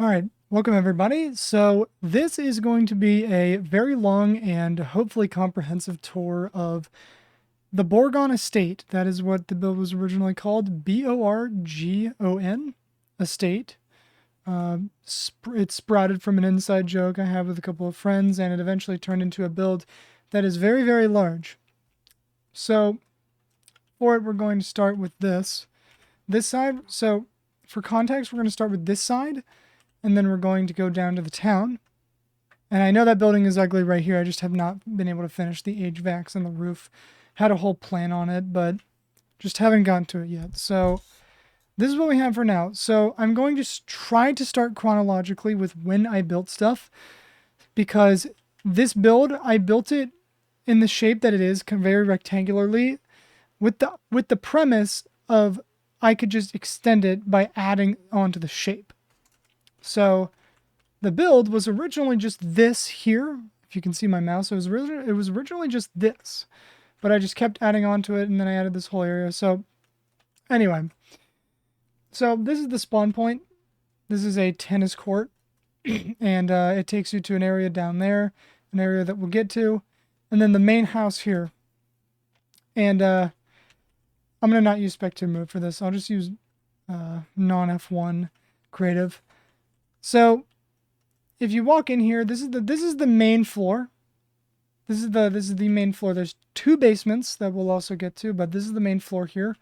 All right, welcome everybody. So this is going to be a very long and hopefully comprehensive tour of the Borgon estate. That is what the build was originally called, Borgon estate. It sprouted from an inside joke I have with a couple of friends, and it eventually turned into a build that is very, very large. So for it, we're going to start with this side. So for context, we're going to start with this side, and then we're going to go down to the town. And I know that building is ugly right here. I just have not been able to finish the HVACs on the roof. Had a whole plan on it, but just haven't gotten to it yet. So this is what we have for now. So I'm going to try to start chronologically with when I built stuff, because this build, I built it in the shape that it is, very rectangularly, with the premise of I could just extend it by adding onto the shape. So the build was originally just this here. If you can see my mouse, it was originally just this, but I just kept adding on to it, and then I added this whole area. So anyway, so this is the spawn point. This is a tennis court, and it takes you to an area down there, an area that we'll get to, and then the main house here. And I'm going to not use spectator mode for this. I'll just use non-F1 creative. So if you walk in here, this is the main floor. This is the main floor. There's two basements that we'll also get to, but this is the main floor here.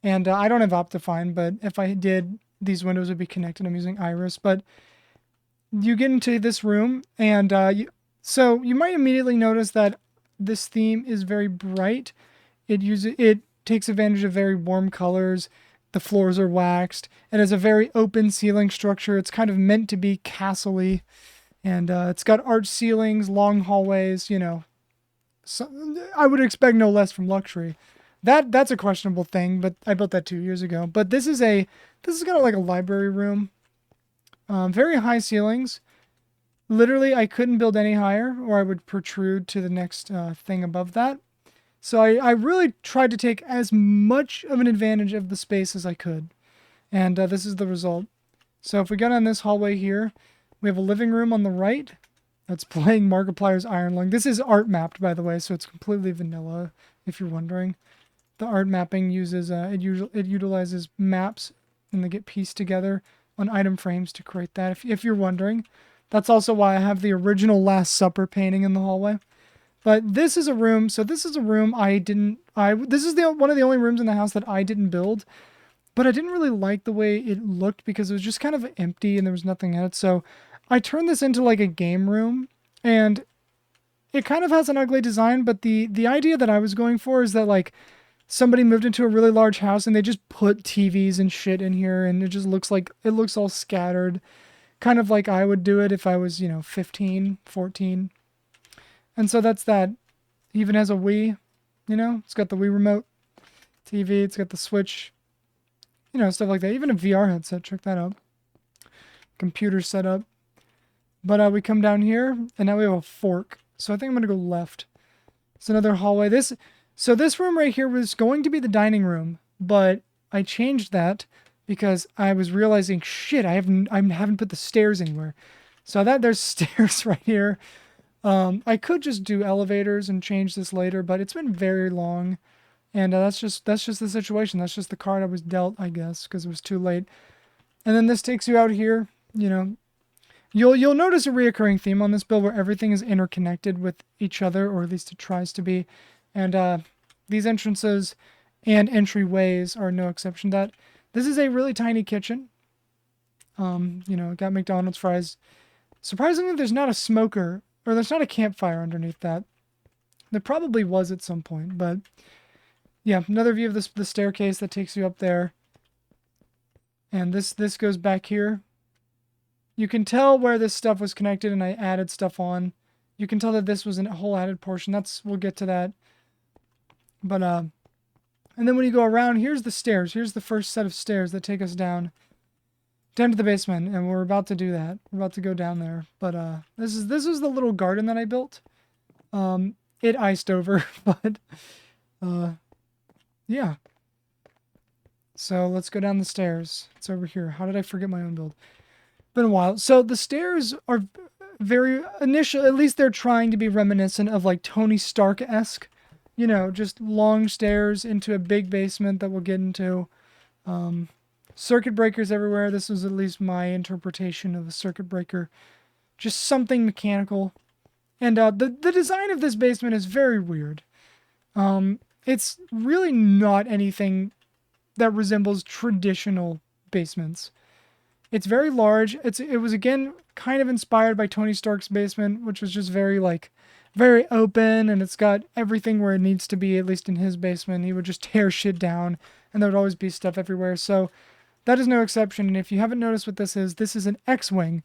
And I don't have Optifine, but if I did, these windows would be connected. I'm using Iris, but you get into this room, and so you might immediately notice that this theme is very bright. It takes advantage of very warm colors. The floors are waxed. It has a very open ceiling structure. It's kind of meant to be castle-y. And it's got arched ceilings, long hallways, you know. So, I would expect no less from luxury. That's a questionable thing, but I built that 2 years ago. But this is kind of like a library room. Very high ceilings. Literally, I couldn't build any higher, or I would protrude to the next thing above that. So I really tried to take as much of an advantage of the space as I could. And this is the result. So if we go on this hallway here, we have a living room on the right that's playing Markiplier's Iron Lung. This is art mapped, by the way, so it's completely vanilla, if you're wondering. The art mapping uses, it utilizes maps, and they get pieced together on item frames to create that, if you're wondering. That's also why I have the original Last Supper painting in the hallway. But this is a room, so this is a room this is one of the only rooms in the house that I didn't build, but I didn't really like the way it looked because it was just kind of empty and there was nothing in it. So I turned this into like a game room, and it kind of has an ugly design, but the idea that I was going for is that like somebody moved into a really large house and they just put TVs and shit in here, and it looks all scattered, kind of like I would do it if I was, 15, 14. And so that's that. It even has a Wii, it's got the Wii remote, TV, it's got the Switch, stuff like that. Even a VR headset, check that out. Computer setup. But we come down here, and now we have a fork. So I think I'm going to go left. It's another hallway. So this room right here was going to be the dining room, but I changed that because I was realizing, shit, I haven't put the stairs anywhere. So there's stairs right here. I could just do elevators and change this later, but it's been very long, and that's just the situation. That's just the card I was dealt, I guess, because it was too late. And then this takes you out here. You'll notice a reoccurring theme on this build where everything is interconnected with each other, or at least it tries to be. And these entrances and entryways are no exception to that. This is a really tiny kitchen. Got McDonald's fries. Surprisingly, there's not a smoker. Or there's not a campfire underneath that. There probably was at some point, but yeah, another view of the staircase that takes you up there. And this goes back here. You can tell where this stuff was connected, and I added stuff on. You can tell that this was a whole added portion. We'll get to that. But and then when you go around, here's the stairs. Here's the first set of stairs that take us down to the basement, and we're about to do that. We're about to go down there. But this is the little garden that I built. It iced over, but yeah. So let's go down the stairs. It's over here. How did I forget my own build? Been a while. So the stairs are very initial. At least they're trying to be reminiscent of like Tony Stark-esque. You know, just long stairs into a big basement that we'll get into. Um, Circuit breakers everywhere. This was at least my interpretation of a circuit breaker. Just something mechanical. And the design of this basement is very weird. It's really not anything that resembles traditional basements. It's very large. It was again kind of inspired by Tony Stark's basement, which was just very like very open, and it's got everything where it needs to be, at least in his basement. He would just tear shit down and there would always be stuff everywhere. So that is no exception. And if you haven't noticed what this is an X-Wing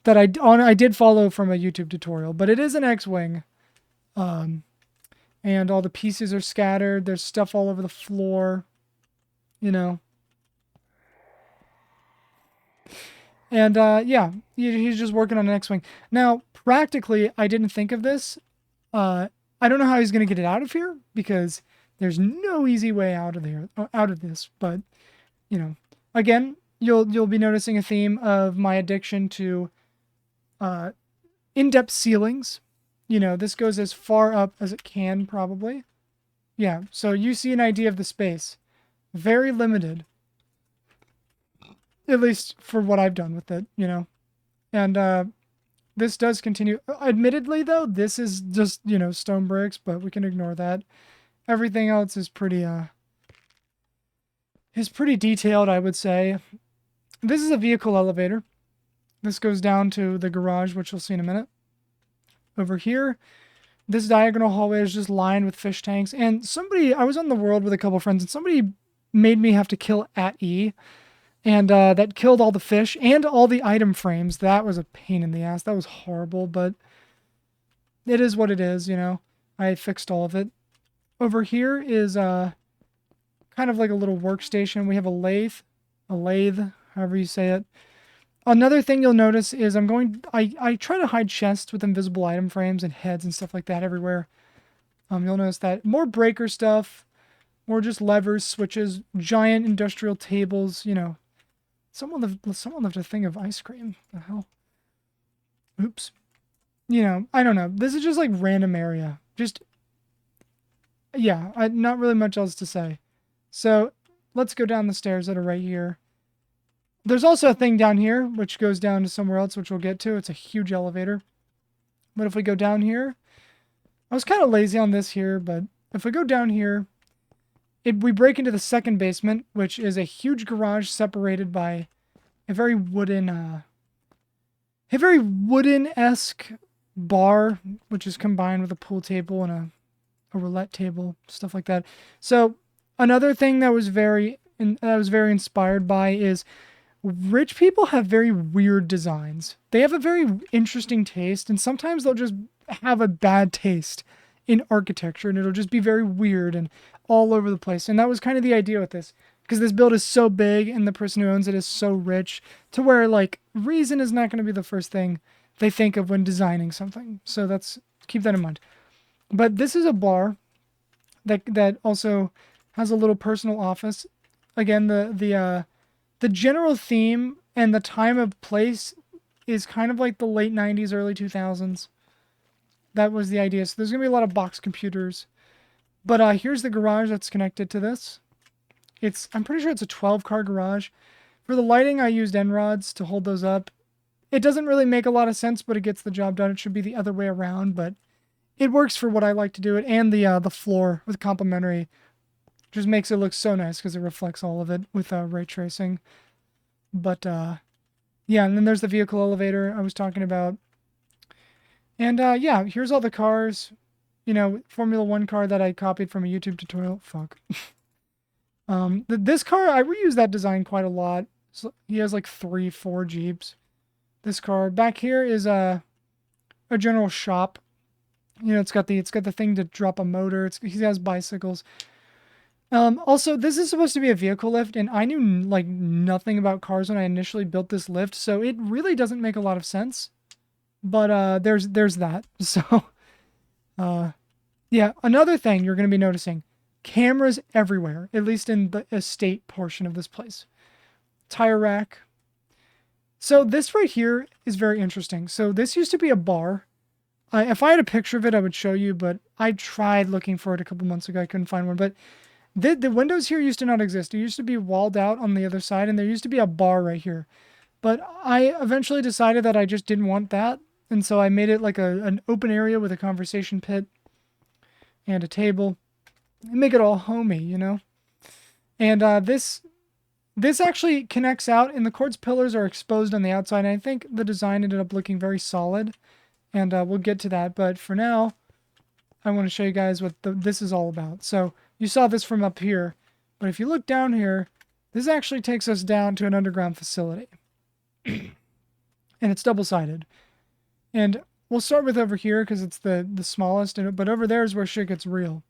that I did follow from a YouTube tutorial, but it is an X-Wing. And all the pieces are scattered. There's stuff all over the floor, you know. And yeah, he's just working on an X-Wing. Now, practically, I didn't think of this. I don't know how he's going to get it out of here because there's no easy way out of there, out of this. But you know, again, you'll be noticing a theme of my addiction to in-depth ceilings. You know, this goes as far up as it can probably. Yeah, so you see an idea of the space. Very limited. At least for what I've done with it, you know. And this does continue. Admittedly, though, this is just, you know, stone bricks, but we can ignore that. Everything else is pretty detailed, I would say. This is a vehicle elevator. This goes down to the garage, which you'll see in a minute. Over here, this diagonal hallway is just lined with fish tanks. And I was on the world with a couple friends, and somebody made me have to kill @E. And that killed all the fish and all the item frames. That was a pain in the ass. That was horrible, but it is what it is, you know. I fixed all of it. Over here is kind of like a little workstation. We have a lathe, however you say it. Another thing you'll notice is I try to hide chests with invisible item frames and heads and stuff like that everywhere. You'll notice that more breaker stuff, more just levers, switches, giant industrial tables, you know. Someone left a thing of ice cream. The hell? Oops. You know, I don't know. This is just like random area. Just, yeah, not really much else to say. So let's go down the stairs that are right here. There's also a thing down here, which goes down to somewhere else, which we'll get to. It's a huge elevator. But if we go down here, I was kind of lazy on this here, but if we go down here, we break into the second basement, which is a huge garage separated by a very wooden-esque bar, which is combined with a pool table and a roulette table, stuff like that. So another thing that was very inspired by is rich people have very weird designs. They have a very interesting taste, and sometimes they'll just have a bad taste in architecture, and it'll just be very weird and all over the place. And that was kind of the idea with this, because this build is so big and the person who owns it is so rich to where like reason is not going to be the first thing they think of when designing something. So keep that in mind. But this is a bar that also has a little personal office. Again, the general theme and the time of place is kind of like the late 90s, early 2000s. That was the idea. So there's going to be a lot of box computers. But here's the garage that's connected to this. I'm pretty sure it's a 12-car garage. For the lighting, I used end rods to hold those up. It doesn't really make a lot of sense, but it gets the job done. It should be the other way around, but it works for what I like to do it. And the floor with complementary just makes it look so nice because it reflects all of it with ray tracing. But yeah, and then there's the vehicle elevator I was talking about. And yeah, here's all the cars. You know, Formula 1 car that I copied from a YouTube tutorial. Fuck. This car, I reuse that design quite a lot. So he has like 3-4 Jeeps. This car back here is a general shop. You know, it's got the thing to drop a motor. He has bicycles. Also, this is supposed to be a vehicle lift, and I knew like nothing about cars when I initially built this lift, so it really doesn't make a lot of sense. But there's that. So yeah, another thing you're going to be noticing, cameras everywhere, at least in the estate portion of this place. Tire rack, So this right here is very interesting. So this used to be a bar. If I had a picture of it, I would show you, but I tried looking for it a couple months ago. I couldn't find one. But the windows here used to not exist. It used to be walled out on the other side, and there used to be a bar right here. But I eventually decided that I just didn't want that, and so I made it like an open area with a conversation pit and a table, and make it all homey, you know. And this actually connects out, and the quartz pillars are exposed on the outside. And I think the design ended up looking very solid, and we'll get to that. But for now, I want to show you guys what this is all about. So you saw this from up here, but if you look down here, this actually takes us down to an underground facility. And it's double-sided. And we'll start with over here because it's the smallest, but over there is where shit gets real.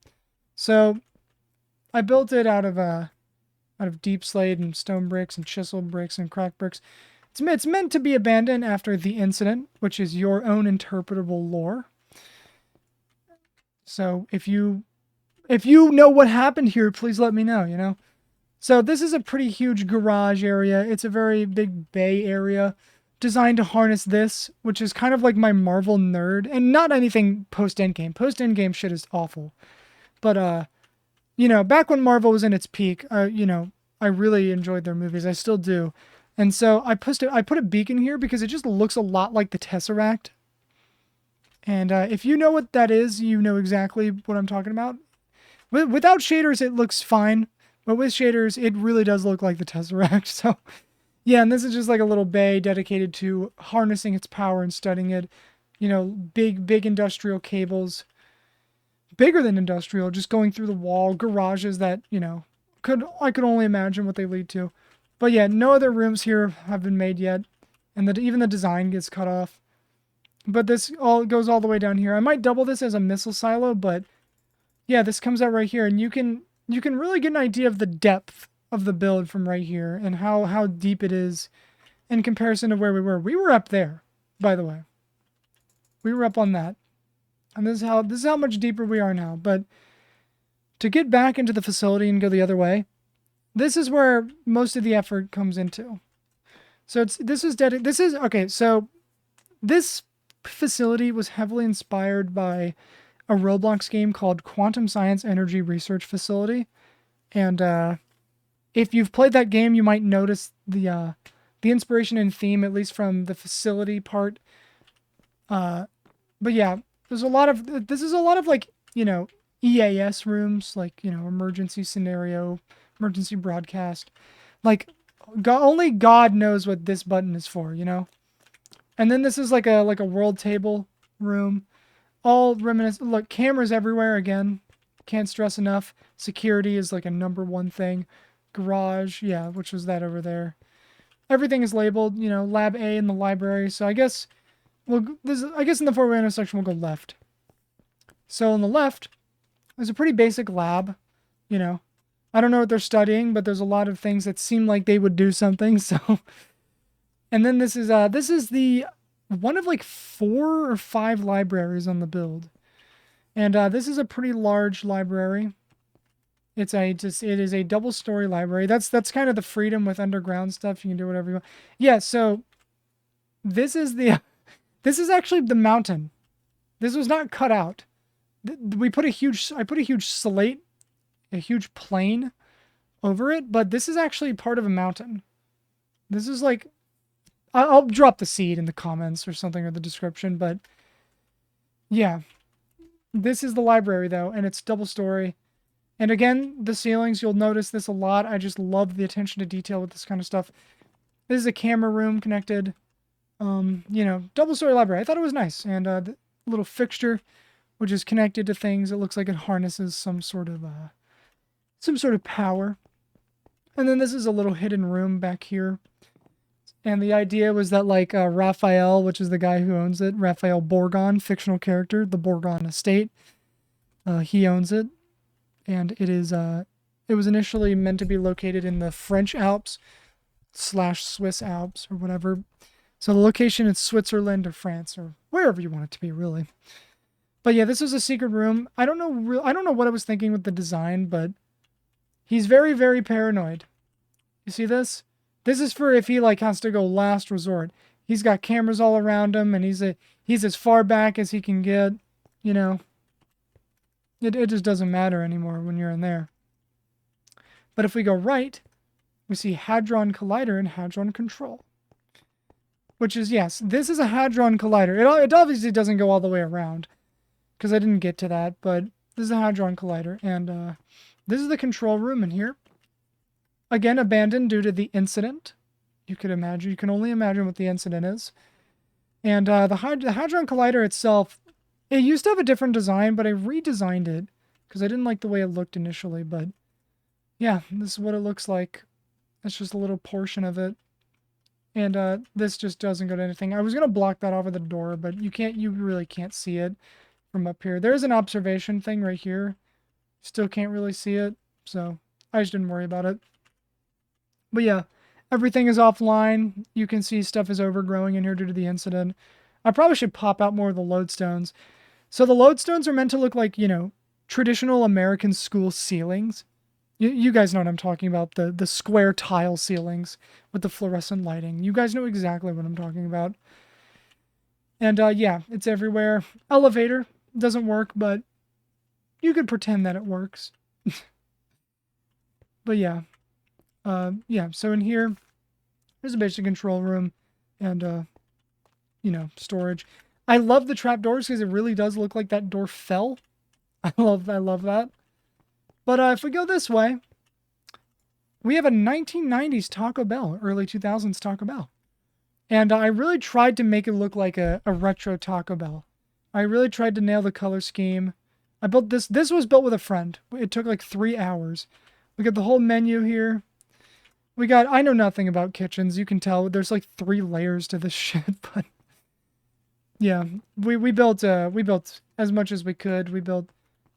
So I built it out of deep slate and stone bricks and chisel bricks and cracked bricks. It's meant to be abandoned after the incident, which is your own interpretable lore. So if you know what happened here, please let me know, you know. So this is a pretty huge garage area. It's a very big bay area designed to harness this, which is kind of like my Marvel nerd, and not anything post-Endgame. Post-Endgame shit is awful. But, you know, back when Marvel was in its peak, you know, I really enjoyed their movies. I still do. And so I put a beacon here because it just looks a lot like the Tesseract. And if you know what that is, you know exactly what I'm talking about. Without shaders, it looks fine. But with shaders, it really does look like the Tesseract. So, yeah, and this is just like a little bay dedicated to harnessing its power and studying it. You know, big industrial cables. Bigger than industrial, just going through the wall. Garages that, you know, I could only imagine what they lead to. But yeah, no other rooms here have been made yet. And even the design gets cut off. But this all goes all the way down here. I might double this as a missile silo, but yeah, this comes out right here. And you can really get an idea of the depth of the build from right here and how deep it is in comparison to where we were. We were up there, by the way. We were up on that. And this is how much deeper we are now. But to get back into the facility and go the other way, this is where most of the effort comes into. So this facility was heavily inspired by a Roblox game called Quantum Science Energy Research Facility. And if you've played that game, you might notice the inspiration and theme, at least from the facility part. But yeah, this is a lot of like, you know, EAS rooms, like, you know, emergency scenario, emergency broadcast. Like, only God knows what this button is for, you know? And then this is like a world table room. All reminiscent. Look, cameras everywhere again. Can't stress enough. Security is like a #1 thing. Garage, yeah, which was that over there. Everything is labeled, you know, lab A in the library. So I guess in the four-way intersection we'll go left. So on the left, there's a pretty basic lab, you know. I don't know what they're studying, but there's a lot of things that seem like they would do something. So, and then this is the one of like 4 or 5 libraries on the build, and this is a pretty large library. It is a double-story library. That's kind of the freedom with underground stuff. You can do whatever you want. Yeah. So this is actually the mountain. This was not cut out. I put a huge slate, a huge plane over it, but this is actually part of a mountain. This is like, I'll drop the seed in the comments or something, or the description, but yeah, this is the library though, and it's double story. And again, the ceilings, you'll notice this a lot. I just love the attention to detail with this kind of stuff. This is a camera room connected, you know, double story library. I thought it was nice. And the little fixture, which is connected to things. It looks like it harnesses some sort of power. And then this is a little hidden room back here. And the idea was that, like, Raphael, which is the guy who owns it, Raphael Borgon, fictional character, the Borgon estate, he owns it. And it was initially meant to be located in the French Alps / Swiss Alps or whatever. So the location is Switzerland or France or wherever you want it to be, really. But yeah, this is a secret room. I don't know what I was thinking with the design, but he's very, very paranoid. You see this? This is for if he like has to go last resort. He's got cameras all around him, and he's as far back as he can get. You know, it just doesn't matter anymore when you're in there. But if we go right, we see Hadron Collider and Hadron Control. Which is, yes, this is a Hadron Collider. It obviously doesn't go all the way around, because I didn't get to that, but this is a Hadron Collider. And this is the control room in here. Again, abandoned due to the incident. You could imagine. You can only imagine what the incident is. And the Hadron Collider itself, it used to have a different design, but I redesigned it, because I didn't like the way it looked initially. But yeah, this is what it looks like. It's just a little portion of it. And this just doesn't go to anything. I was going to block that off with the door, but you really can't see it from up here. There's an observation thing right here. Still can't really see it, so I just didn't worry about it. But yeah, everything is offline. You can see stuff is overgrowing in here due to the incident. I probably should pop out more of the lodestones. So the lodestones are meant to look like, you know, traditional American school ceilings. You guys know what I'm talking about, the square tile ceilings with the fluorescent lighting. You guys know exactly what I'm talking about. And yeah, it's everywhere. Elevator doesn't work, but you could pretend that it works. But yeah. Yeah, so in here, there's a basic control room and, you know, storage. I love the trapdoors because it really does look like that door fell. I love that. But if we go this way, we have a 1990s Taco Bell, early 2000s Taco Bell. And I really tried to make it look like a retro Taco Bell. I really tried to nail the color scheme. I built this. This was built with a friend. It took like 3 hours. We got the whole menu here. I know nothing about kitchens. You can tell there's like 3 layers to this shit, but yeah, we built as much as we could. We built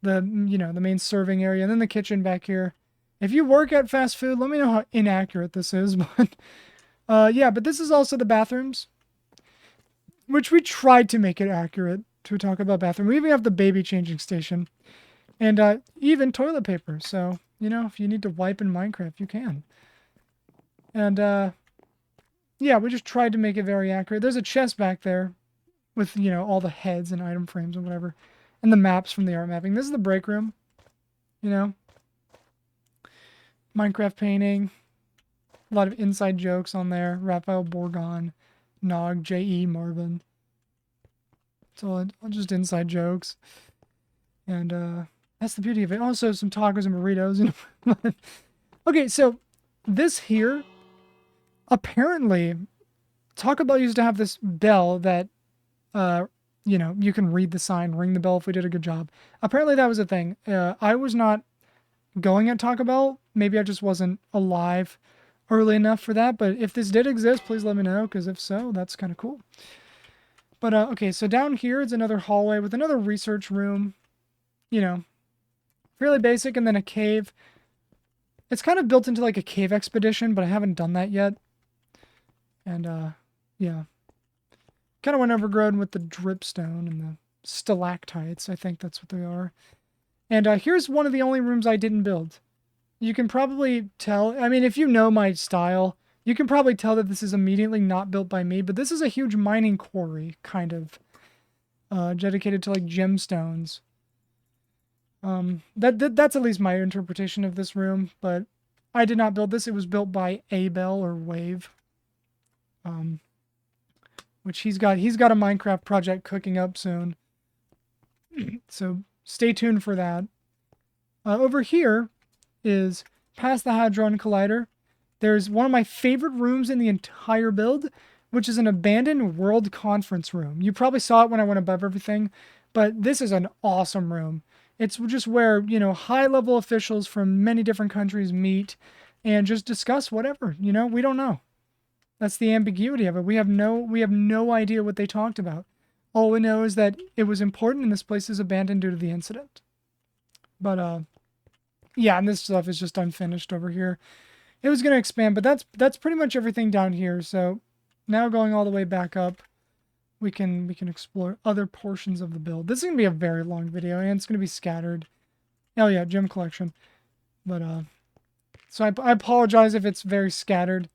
the main serving area, and then the kitchen back here. If you work at fast food, let me know how inaccurate this is, but yeah, but this is also the bathrooms, which we tried to make it accurate to talk about bathroom. We even have the baby changing station, and even toilet paper. So, you know, if you need to wipe in Minecraft, you can. And yeah, we just tried to make it very accurate. There's a chest back there with, you know, all the heads and item frames and whatever. And the maps from the art mapping. This is the break room. You know. Minecraft painting. A lot of inside jokes on there. Raphael Borgon. Nog. J.E. Marvin. It's all just inside jokes. And that's the beauty of it. Also some tacos and burritos. Okay, so this here, apparently, Taco Bell used to have this bell that you know, you can read the sign, ring the bell if we did a good job. Apparently that was a thing. I was not going at Taco Bell. Maybe I just wasn't alive early enough for that. But if this did exist, please let me know, because if so, that's kind of cool. But okay, so down here is another hallway with another research room. You know, fairly basic, and then a cave. It's kind of built into like a cave expedition, but I haven't done that yet. And yeah. Kind of went overgrown with the dripstone and the stalactites. I think that's what they are. And here's one of the only rooms I didn't build. You can probably tell. I mean, if you know my style, you can probably tell that this is immediately not built by me. But this is a huge mining quarry, kind of. Dedicated to like gemstones. That's at least my interpretation of this room. But I did not build this. It was built by Abel or Wave. Which he's got a Minecraft project cooking up soon. So stay tuned for that. Over here is past the Hadron Collider. There's one of my favorite rooms in the entire build, which is an abandoned world conference room. You probably saw it when I went above everything, but this is an awesome room. It's just where, you know, high-level officials from many different countries meet and just discuss whatever. You know, we don't know. That's the ambiguity of it. We have no idea what they talked about. All we know is that it was important and this place is abandoned due to the incident. But yeah, and this stuff is just unfinished over here. It was going to expand, but that's pretty much everything down here. So now going all the way back up, we can explore other portions of the build. This is going to be a very long video and it's going to be scattered. Oh yeah, gem collection. But so I apologize if it's very scattered.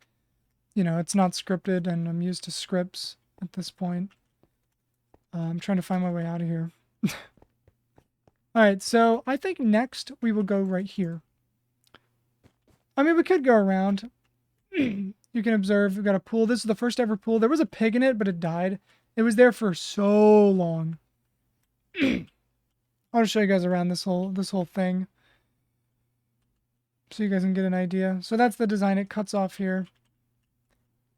you know, it's not scripted and I'm used to scripts at this point. I'm trying to find my way out of here. All right, so I think next we will go right here. I mean, we could go around. You can observe, we've got a pool. This is the first ever pool. There was a pig in it, but it died. It was there for so long. I'll just show you guys around this whole thing, so you guys can get an idea. So that's the design. It cuts off here.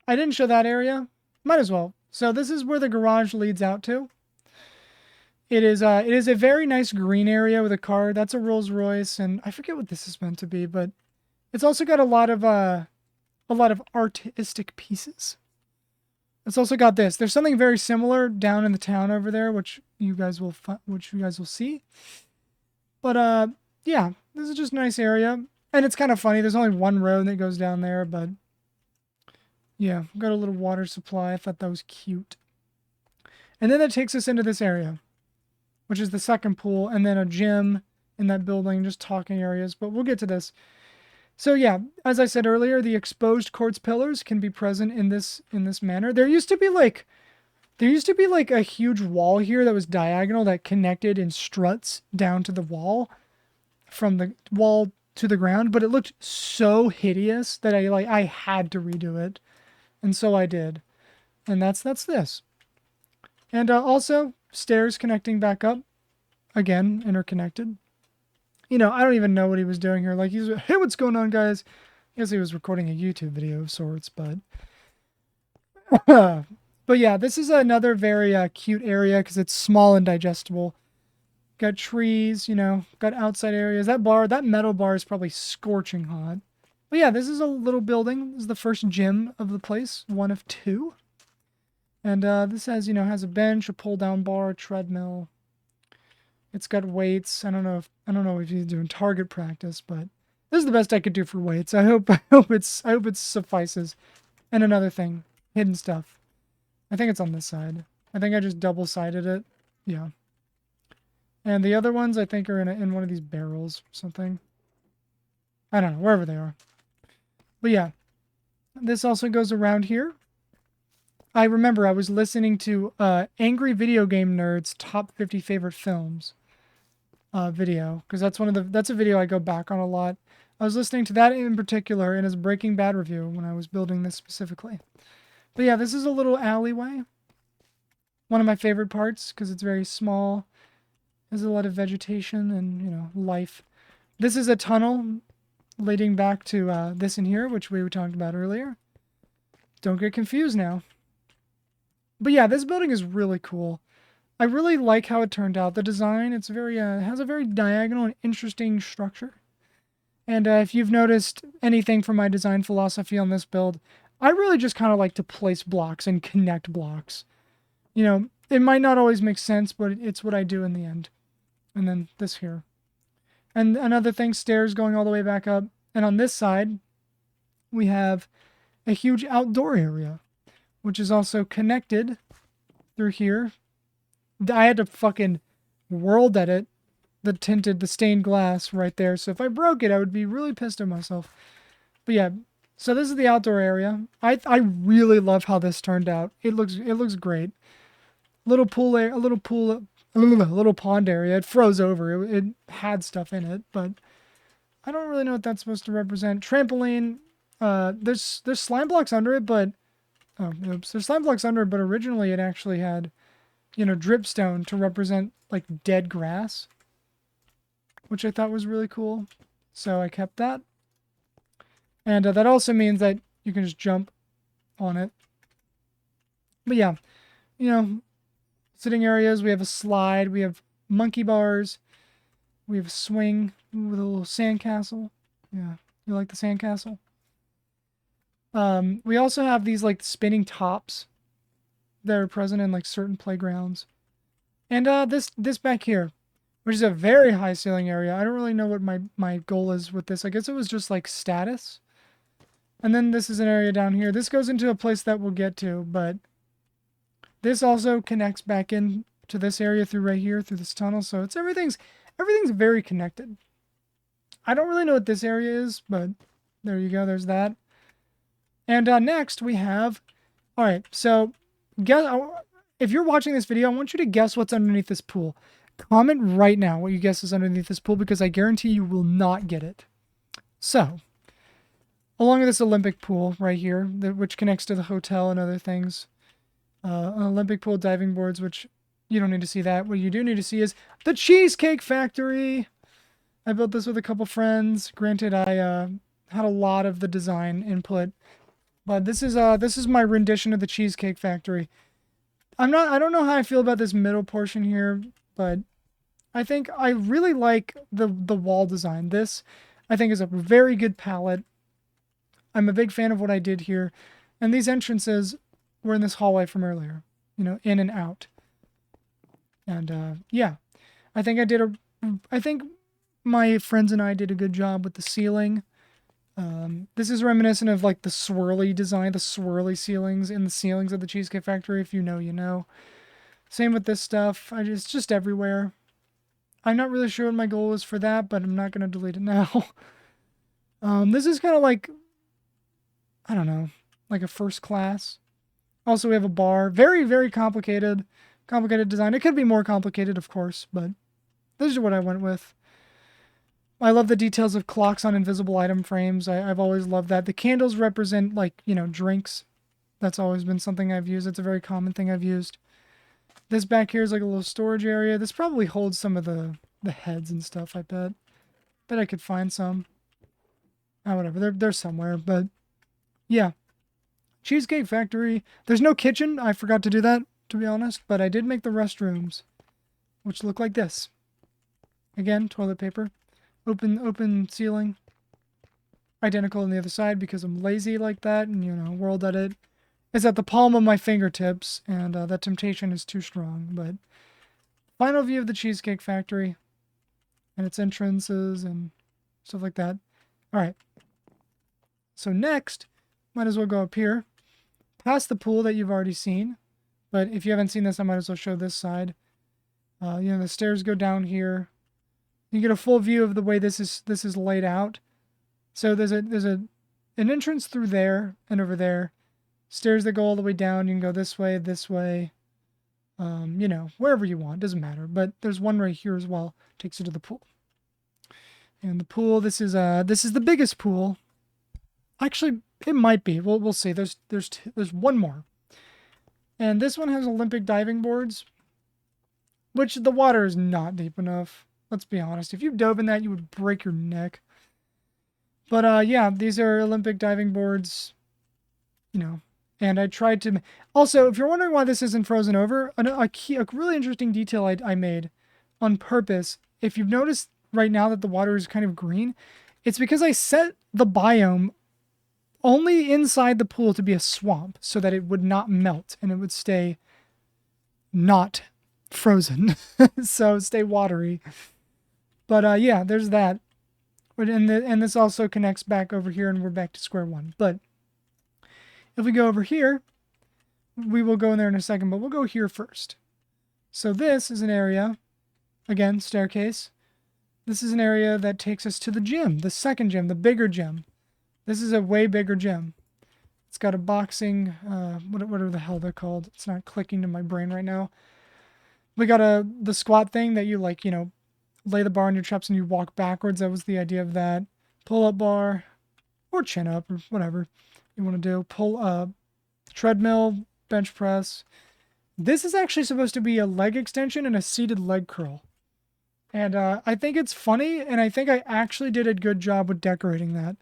I didn't show that area. Might as well. So this is where the garage leads out to. It is a very nice green area with a car. That's a Rolls Royce, and I forget what this is meant to be, but it's also got a lot of artistic pieces. It's also got this. There's something very similar down in the town over there, which you guys will see. But yeah, this is just a nice area, and it's kind of funny. There's only one road that goes down there, but yeah, got a little water supply. I thought that was cute. And then that takes us into this area, which is the second pool, and then a gym in that building, just talking areas. But we'll get to this. So yeah, as I said earlier, the exposed quartz pillars can be present in this manner. There used to be like a huge wall here that was diagonal that connected in struts down to the wall, from the wall to the ground, but it looked so hideous that I had to redo it. And so I did. And that's this. And also stairs connecting back up, again interconnected. You know, I don't even know what he was doing here. Like, he's, hey, what's going on, guys? I guess he was recording a YouTube video of sorts, but... but yeah, this is another very cute area because it's small and digestible. Got trees, you know, got outside areas. That metal bar is probably scorching hot. But yeah, this is a little building. This is the first gym of the place, one of two. And this has, you know, has a bench, a pull-down bar, a treadmill. It's got weights. I don't know if he's doing target practice, but this is the best I could do for weights. I hope it suffices. And another thing, hidden stuff. I think it's on this side. I think I just double-sided it. Yeah. And the other ones I think are in one of these barrels or something. I don't know, wherever they are. But yeah, this also goes around here. I remember I was listening to Angry Video Game Nerd's Top 50 Favorite Films video, because that's a video I go back on a lot. I was listening to that in particular in his Breaking Bad review when I was building this specifically. But yeah, this is a little alleyway. One of my favorite parts because it's very small. There's a lot of vegetation and, you know, life. This is a tunnel leading back to this in here, which we were talking about earlier. Don't get confused now. But yeah, this building is really cool. I really like how it turned out. The design, it's very has a very diagonal and interesting structure. And if you've noticed anything from my design philosophy on this build, I really just kind of like to place blocks and connect blocks. You know, it might not always make sense, but it's what I do in the end. And then this here. And another thing, stairs going all the way back up. And on this side, we have a huge outdoor area, which is also connected through here. I had to fucking world edit the stained glass right there. So if I broke it, I would be really pissed at myself. But yeah, so this is the outdoor area. I really love how this turned out. It looks great. A little pond area. It froze over. It had stuff in it, but I don't really know what that's supposed to represent. Trampoline. There's slime blocks under it, but oh, oops. There's slime blocks under it, but originally it actually had, you know, dripstone to represent like dead grass, which I thought was really cool. So I kept that. And that also means that you can just jump on it. But yeah, you know, sitting areas, we have a slide, we have monkey bars, we have a swing with a little sandcastle. Yeah, you like the sandcastle? We also have these like spinning tops that are present in like certain playgrounds. And this back here, which is a very high ceiling area. I don't really know what my goal is with this. I guess it was just like status. And then this is an area down here. This goes into a place that we'll get to, but this also connects back in to this area through right here, through this tunnel. So it's everything's very connected. I don't really know what this area is, but there you go. There's that. And next we have, all right, so guess, if you're watching this video, I want you to guess what's underneath this pool. Comment right now what you guess is underneath this pool because I guarantee you will not get it. So, along with this Olympic pool right here, which connects to the hotel and other things, an Olympic pool, diving boards, which you don't need to see that. What you do need to see is the Cheesecake Factory. I built this with a couple friends. Granted, I had a lot of the design input, but this is my rendition of the Cheesecake Factory. I don't know how I feel about this middle portion here, but I think I really like the wall design. This, I think, is a very good palette. I'm a big fan of what I did here. And these entrances were in this hallway from earlier, you know, in and out. And yeah, I think I think my friends and I did a good job with the ceiling. This is reminiscent of like the swirly design, the swirly ceilings in the ceilings of the Cheesecake Factory. If you know, you know. Same with this stuff. It's just everywhere. I'm not really sure what my goal is for that, but I'm not going to delete it now. This is kind of like, I don't know, like a first class. Also, we have a bar. Very, very complicated design. It could be more complicated, of course, but this is what I went with. I love the details of clocks on invisible item frames. I've always loved that. The candles represent, like, you know, drinks. That's always been something I've used. It's a very common thing I've used. This back here is like a little storage area. This probably holds some of the heads and stuff, I bet. Bet I could find some. Oh, whatever. They're somewhere, but yeah. Cheesecake Factory. There's no kitchen. I forgot to do that, to be honest, but I did make the restrooms, which look like this. Again, toilet paper. Open ceiling. Identical on the other side because I'm lazy like that, and, you know, World Edit is at the palm of my fingertips, and that temptation is too strong, but final view of the Cheesecake Factory and its entrances and stuff like that. All right. So next, might as well go up here, past the pool that you've already seen, but if you haven't seen this, I might as well show this side. You know, the stairs go down here. You get a full view of the way this is laid out. So there's an entrance through there and over there. Stairs that go all the way down. You can go this way, you know, wherever you want. Doesn't matter. But there's one right here as well. Takes you to the pool. And the pool, this is the biggest pool. Actually, it might be. We'll see. There's one more. And this one has Olympic diving boards, which the water is not deep enough. Let's be honest. If you dove in that, you would break your neck. But yeah, these are Olympic diving boards, you know. And I tried to... Also, if you're wondering why this isn't frozen over, a really interesting detail I made on purpose. If you've noticed right now that the water is kind of green, it's because I set the biome only inside the pool to be a swamp so that it would not melt and it would stay not frozen. So stay watery. But yeah, there's that. And this also connects back over here, and we're back to square one. But if we go over here, we will go in there in a second, but we'll go here first. So this is an area, again, staircase. This is an area that takes us to the gym, the second gym, the bigger gym. This is a way bigger gym. It's got a boxing, whatever the hell they're called. It's not clicking to my brain right now. We got the squat thing that you, like, you know, lay the bar on your traps and you walk backwards. That was the idea of that. Pull-up bar or chin-up or whatever you want to do. Treadmill, bench press. This is actually supposed to be a leg extension and a seated leg curl. And I think it's funny, and I think I actually did a good job with decorating that.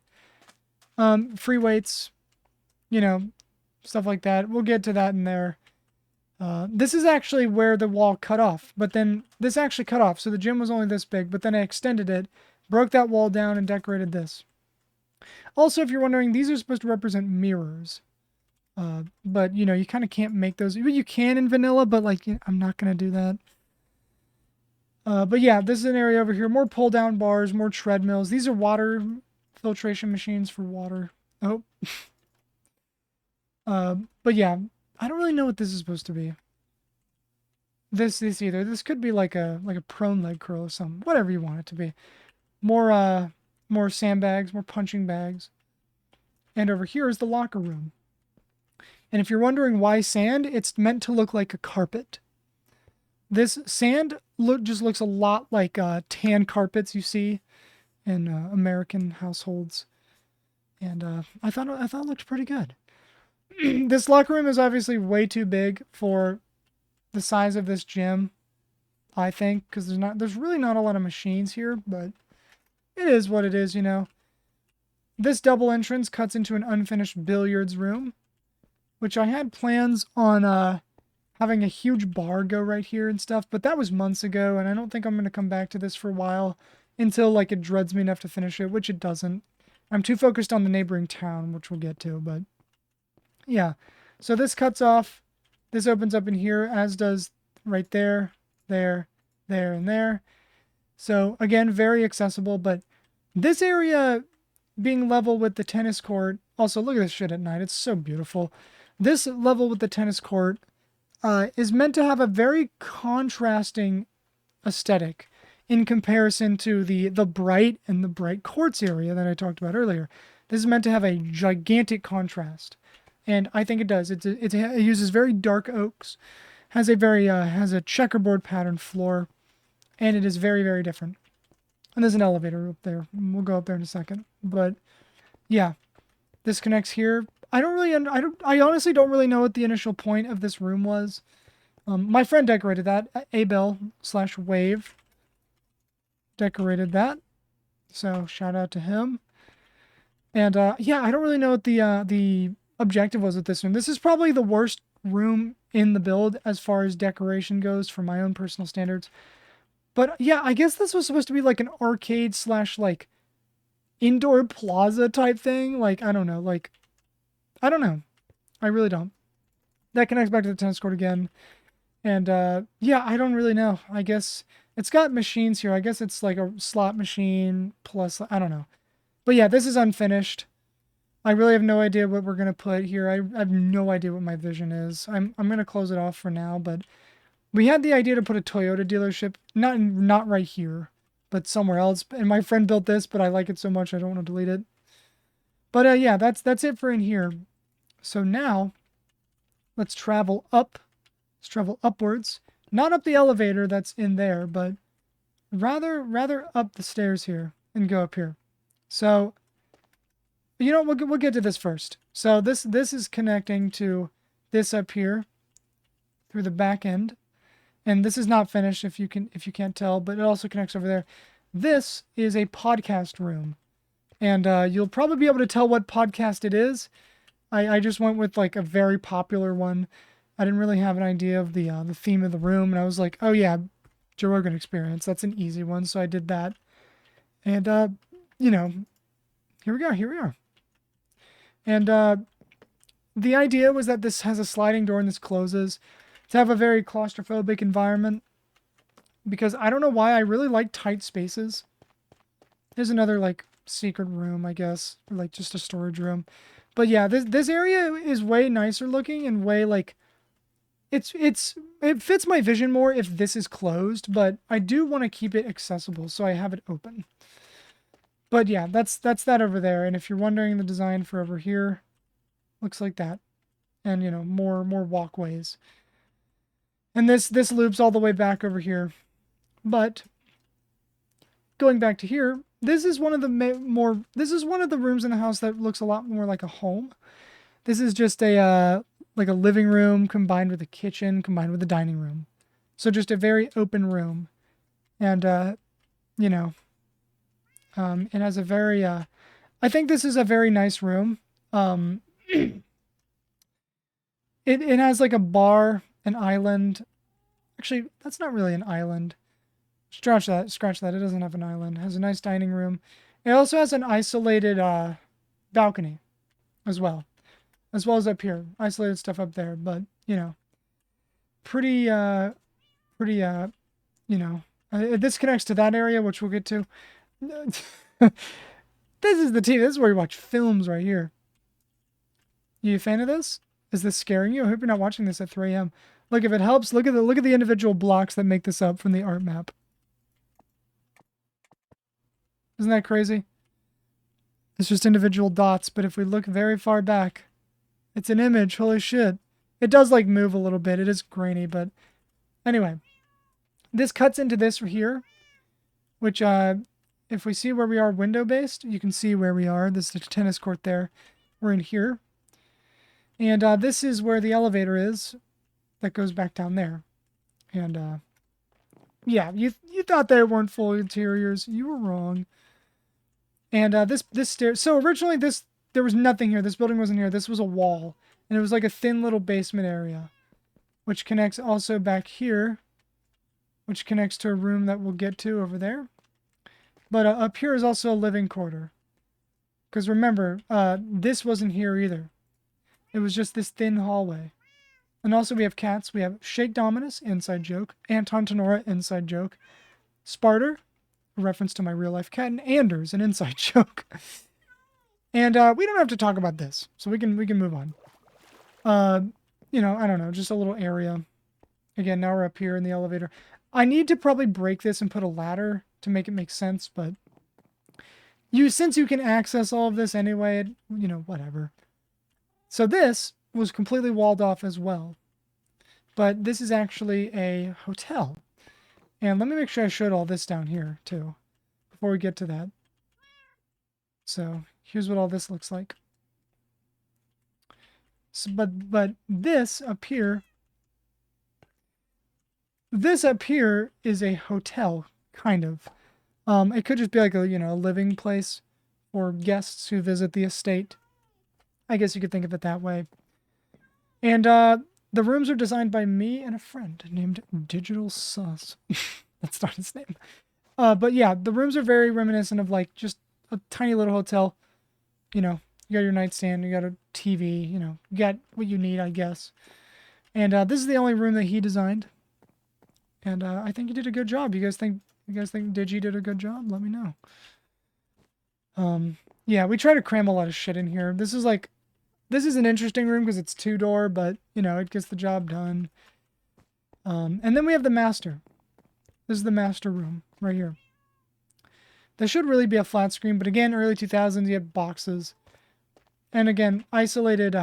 Free weights, you know, stuff like that. We'll get to that in there. This is actually where the wall cut off, but then this actually cut off. So the gym was only this big, but then I extended it, broke that wall down, and decorated this. Also, if you're wondering, these are supposed to represent mirrors. But, you know, you kind of can't make those. You can in vanilla, but, like, I'm not going to do that. But yeah, this is an area over here. More pull-down bars, more treadmills. These are water filtration machines for water. Oh. But yeah, I don't really know what this is supposed to be. This either. This could be like a prone leg curl or something. Whatever you want it to be. More sandbags, more punching bags. And over here is the locker room. And if you're wondering why sand, it's meant to look like a carpet. This sand just looks a lot like tan carpets you see in American households. And I thought it looked pretty good. This locker room is obviously way too big for the size of this gym, I think, because there's really not a lot of machines here, but it is what it is, you know. This double entrance cuts into an unfinished billiards room, which I had plans on having a huge bar go right here and stuff, but that was months ago, and I don't think I'm going to come back to this for a while until, like, it dreads me enough to finish it, which it doesn't. I'm too focused on the neighboring town, which we'll get to, but yeah. So this cuts off. This opens up in here, as does right there, there, there, and there. So, again, very accessible, but this area being level with the tennis court, also, look at this shit at night. It's so beautiful. This level with the tennis court is meant to have a very contrasting aesthetic in comparison to the bright and the bright courts area that I talked about earlier. This is meant to have a gigantic contrast, and I think it does. It uses very dark oaks, has a checkerboard pattern floor, and it is very, very different. And there's an elevator up there. We'll go up there in a second. But yeah, this connects here. I honestly don't really know what the initial point of this room was. My friend decorated that. Abel/Wave decorated that. So shout out to him. And yeah, I don't really know what the objective was with this room. This is probably the worst room in the build as far as decoration goes for my own personal standards. But yeah, I guess this was supposed to be like an arcade / like indoor plaza type thing. Like, I don't know. Like, I don't know. I really don't. That connects back to the tennis court again. And yeah, I don't really know. I guess it's got machines here. I guess it's like a slot machine plus, I don't know. But yeah, this is unfinished. I really have no idea what we're going to put here. I have no idea what my vision is. I'm going to close it off for now, but we had the idea to put a Toyota dealership, not right here, but somewhere else. And my friend built this, but I like it so much I don't want to delete it. But yeah, that's it for in here. So now let's travel up. Let's travel upwards. Not up the elevator that's in there, but rather up the stairs here and go up here. So, you know, we'll get to this first. So this is connecting to this up here through the back end. And this is not finished if you can't tell, but it also connects over there. This is a podcast room. And you'll probably be able to tell what podcast it is. I just went with like a very popular one. I didn't really have an idea of the theme of the room, and I was like, oh yeah, Joe Rogan Experience. That's an easy one, so I did that. And you know, here we are. And the idea was that this has a sliding door and this closes to have a very claustrophobic environment, because I don't know why I really like tight spaces. There's another like secret room, I guess, or like just a storage room. But yeah, this area is way nicer looking and way like it fits my vision more if this is closed, but I do want to keep it accessible, so I have it open. But yeah, that's that over there. And if you're wondering the design for over here, looks like that. And you know, more walkways. And this loops all the way back over here. But going back to here, this is one of the rooms in the house that looks a lot more like a home. This is just a like a living room combined with a kitchen combined with a dining room. So just a very open room. And you know, it has a very I think this is a very nice room. It has like a bar, an island. Actually, that's not really an island. Scratch that. It doesn't have an island. It has a nice dining room. It also has an isolated balcony as well as up here. Isolated stuff up there, but you know, pretty you know, this connects to that area, which we'll get to. This is the TV. This is where you watch films right here. You a fan of this? Is this scaring you? I hope you're not watching this at 3 a.m. Look, if it helps, look at the individual blocks that make this up from the art map. Isn't that crazy? It's just individual dots, but if we look very far back, it's an image. Holy shit. It does like move a little bit. It is grainy, but anyway. This cuts into this here, which if we see where we are window-based, you can see where we are. This is the tennis court there. We're in here. And this is where the elevator is that goes back down there. And yeah, you thought they weren't full interiors. You were wrong. And this stair. So originally there was nothing here. This building wasn't here. This was a wall, and it was like a thin little basement area, which connects also back here, which connects to a room that we'll get to over there. But up here is also a living quarter. Because remember, this wasn't here either. It was just this thin hallway. And also we have cats. We have Shake Dominus, inside joke. Anton Tenora, inside joke. Sparter, a reference to my real life cat. And Anders, an inside joke. And we don't have to talk about this. So we can move on. You know, I don't know. Just a little area. Again, now we're up here in the elevator. I need to probably break this and put a ladder to make it make sense, but since you can access all of this anyway, you know, whatever. So this was completely walled off as well, but this is actually a hotel. And let me make sure I showed all this down here too, before we get to that. So here's what all this looks like. So, but this up here is a hotel, kind of. It could just be like a, you know, a living place for guests who visit the estate. I guess you could think of it that way. And the rooms are designed by me and a friend named Digital Sus. That's not his name. But yeah, the rooms are very reminiscent of like just a tiny little hotel. You know, you got your nightstand, you got a TV, you know, you got what you need, I guess. And this is the only room that he designed. And I think he did a good job. You guys think Digi did a good job? Let me know. Yeah, we try to cram a lot of shit in here. This is an interesting room because it's 2-door, but you know, it gets the job done. And then we have the master. This is the master room right here. There should really be a flat screen, but again, early 2000s, you had boxes. And again, isolated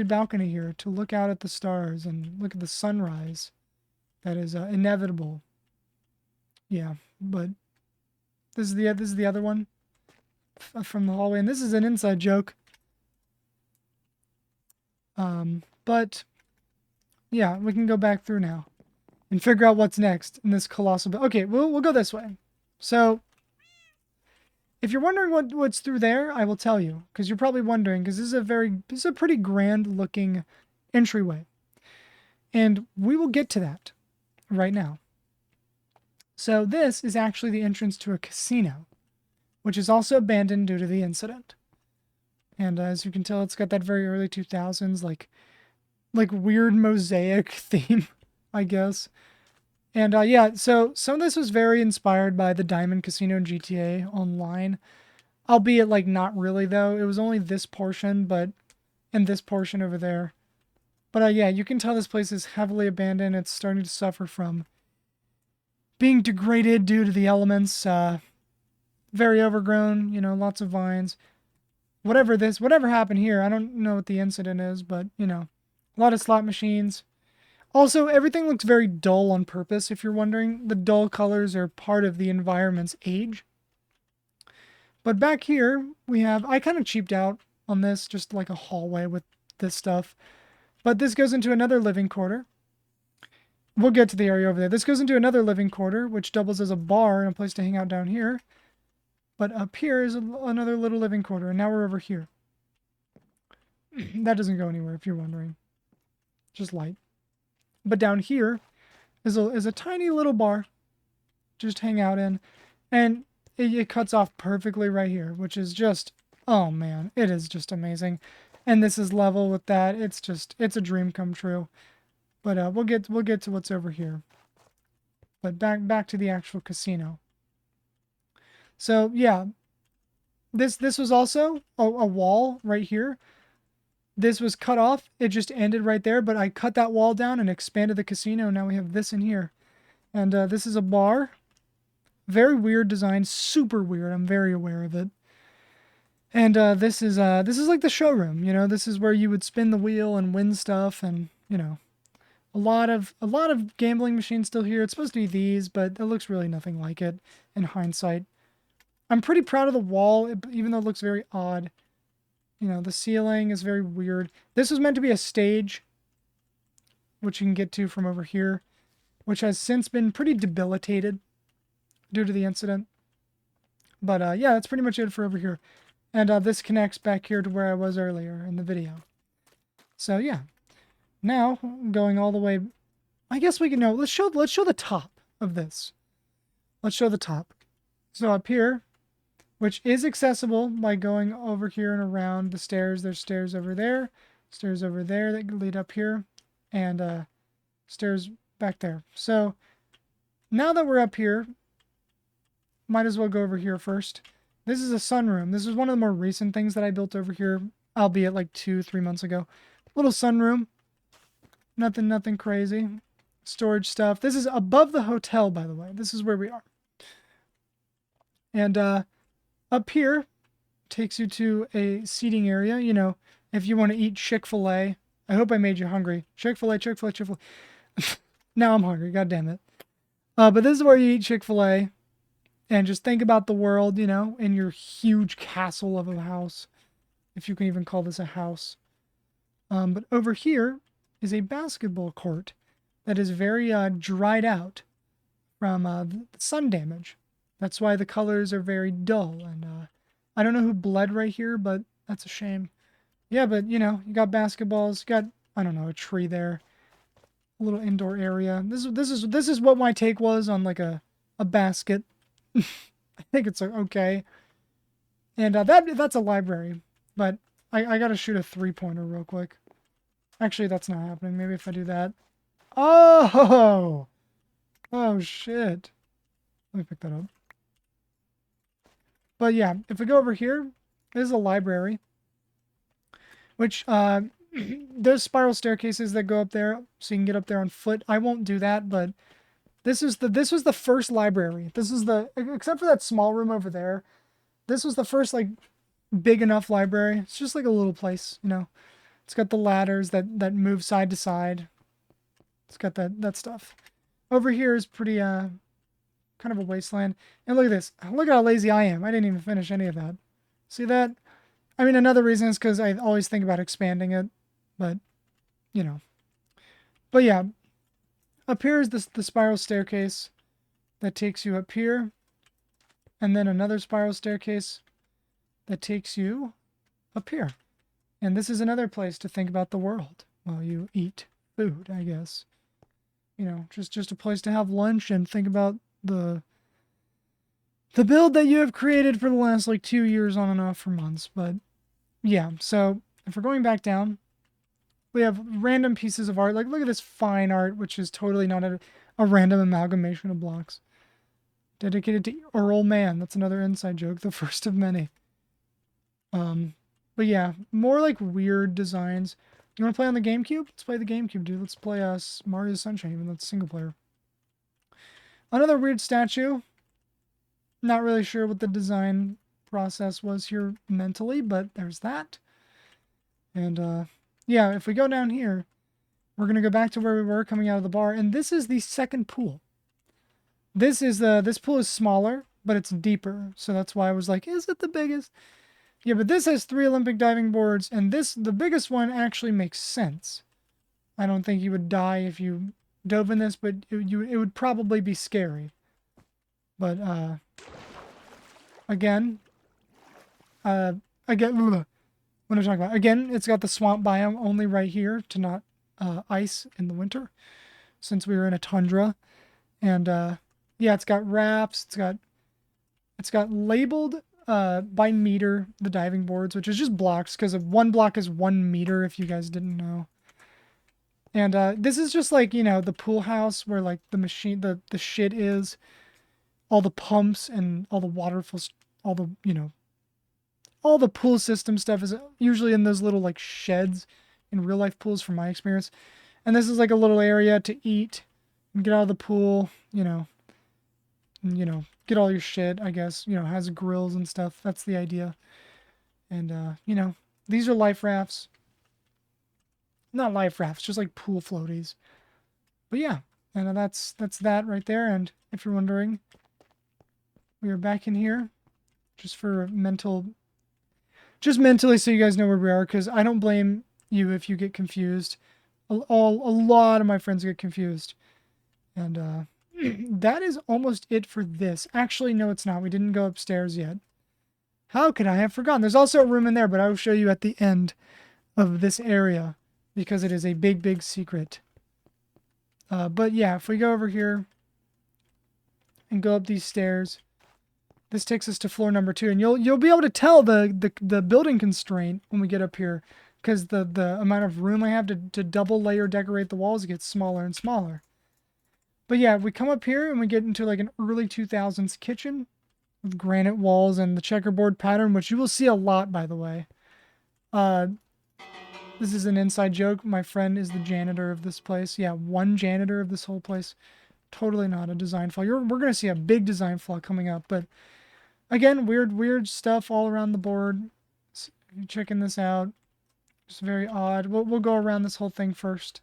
balcony here to look out at the stars and look at the sunrise. That is inevitable. Yeah, but this is the other one from the hallway, and this is an inside joke. But yeah, we can go back through now and figure out what's next in this colossal. Okay, we'll go this way. So if you're wondering what's through there, I will tell you, because you're probably wondering, because this is a pretty grand looking entryway, and we will get to that right now. So this is actually the entrance to a casino, which is also abandoned due to the incident. And as you can tell, it's got that very early 2000s like weird mosaic theme, I guess. And yeah, so some of this was very inspired by the Diamond Casino in GTA Online, albeit like not really though. It was only this portion, and this portion over there. But yeah, you can tell this place is heavily abandoned. It's starting to suffer from being degraded due to the elements. Very overgrown, you know, lots of vines. Whatever happened here, I don't know what the incident is, but, you know, a lot of slot machines. Also, everything looks very dull on purpose, if you're wondering. The dull colors are part of the environment's age. But back here, I kind of cheaped out on this, just like a hallway with this stuff. But this goes into another living quarter. We'll get to the area over there. This goes into another living quarter, which doubles as a bar and a place to hang out down here. But up here is another little living quarter, and now we're over here. That doesn't go anywhere, if you're wondering. Just light. But down here is a tiny little bar. Just hang out in. And it cuts off perfectly right here, which is just, oh man, it is just amazing. And this is level with that. It's a dream come true. But we'll get to what's over here. But back to the actual casino. So yeah, this was also a wall right here. This was cut off. It just ended right there, but I cut that wall down and expanded the casino. Now we have this in here. And this is a bar. Very weird design, super weird. I'm very aware of it. And this is like the showroom, you know. This is where you would spin the wheel and win stuff, and you know, a lot of gambling machines still here. It's supposed to be these, but it looks really nothing like it in hindsight. I'm pretty proud of the wall, even though it looks very odd. You know, the ceiling is very weird. This was meant to be a stage, which you can get to from over here, which has since been pretty debilitated due to the incident. But yeah, that's pretty much it for over here. And this connects back here to where I was earlier in the video. So yeah, now going all the way, I guess we can know. Let's show the top of this. Let's show the top. So up here, which is accessible by going over here and around the stairs. There's stairs over there that lead up here, and stairs back there. So now that we're up here, might as well go over here first. This is a sunroom. This is one of the more recent things that I built over here, albeit like 2-3 months ago. Little sunroom. Nothing crazy. Storage stuff. This is above the hotel, by the way. This is where we are. And up here takes you to a seating area. You know, if you want to eat Chick-fil-A. I hope I made you hungry. Chick-fil-A, Chick-fil-A, Chick-fil-A. Now I'm hungry. God damn it. But this is where you eat Chick-fil-A. And just think about the world, you know, in your huge castle of a house. If you can even call this a house. But over here is a basketball court that is very dried out from the sun damage. That's why the colors are very dull. And I don't know who bled right here, but that's a shame. Yeah, but, you know, you got basketballs. You got, I don't know, a tree there. A little indoor area. This is what my take was on, like, a basket. I think it's okay. And that's a library. But I gotta shoot a 3-pointer real quick. Actually, that's not happening. Maybe if I do that. Oh! Oh, shit. Let me pick that up. But yeah, if we go over here, this is a library. Which, there's spiral staircases that go up there, so you can get up there on foot. I won't do that, but this was the first library. This is except for that small room over there, this was the first, like, big enough library. It's just like a little place, you know. It's got the ladders that move side to side. It's got that stuff. Over here is pretty, kind of a wasteland. And look at this. Look how lazy I am. I didn't even finish any of that. See that? I mean, another reason is because I always think about expanding it. But, you know. But yeah. Up here is the spiral staircase that takes you up here. And then another spiral staircase that takes you up here. And this is another place to think about the world while you eat food, I guess. You know, just a place to have lunch and think about the build that you have created for the last, like, 2 years on and off for months. But, yeah. So, if we're going back down, we have random pieces of art. Like, look at this fine art, which is totally not a random amalgamation of blocks. Dedicated to Earl Man. That's another inside joke, the first of many. But yeah, more like weird designs. You want to play on the GameCube? Let's play the GameCube, dude. Let's play Mario Sunshine, even though it's single player. Another weird statue. Not really sure what the design process was here mentally, but there's that. And yeah, if we go down here, we're going to go back to where we were coming out of the bar. And this is the second pool. This pool is smaller, but it's deeper. So that's why I was like, is it the biggest? Yeah, but this has 3 Olympic diving boards, and the biggest one actually makes sense. I don't think you would die if you dove in this, but it would probably be scary. But, again, what am I talking about? Again, it's got the swamp biome only right here to not ice in the winter, since we were in a tundra. And, yeah, it's got wraps, it's got labeled by meter, the diving boards, which is just blocks, because 1 block is 1 meter, if you guys didn't know. And this is just like, you know, the pool house where, like, the machine, the shit is, all the pumps and all the waterfalls, all the, you know, all the pool system stuff is usually in those little, like, sheds in real life pools, from my experience. And this is like a little area to eat and get out of the pool, you know, get all your shit, I guess. You know, has grills and stuff. That's the idea. And, you know, these are life rafts. Not life rafts, just like pool floaties. But yeah, and that's that right there. And if you're wondering, we are back in here just for just mentally so you guys know where we are, because I don't blame you if you get confused. A lot of my friends get confused. And that is almost it for this. Actually, no, it's not. We didn't go upstairs yet. How could I have forgotten? There's also a room in there, but I will show you at the end of this area because it is a big, big secret. But yeah, if we go over here and go up these stairs, this takes us to floor number 2, and you'll be able to tell the building constraint when we get up here, because the amount of room I have to double layer decorate the walls gets smaller and smaller. But yeah, we come up here and we get into like an early 2000s kitchen with granite walls and the checkerboard pattern, which you will see a lot, by the way. This is an inside joke. My friend is the janitor of this place. Yeah, one janitor of this whole place. Totally not a design flaw. We're going to see a big design flaw coming up. But again, weird stuff all around the board. Checking this out. It's very odd. We'll go around this whole thing first,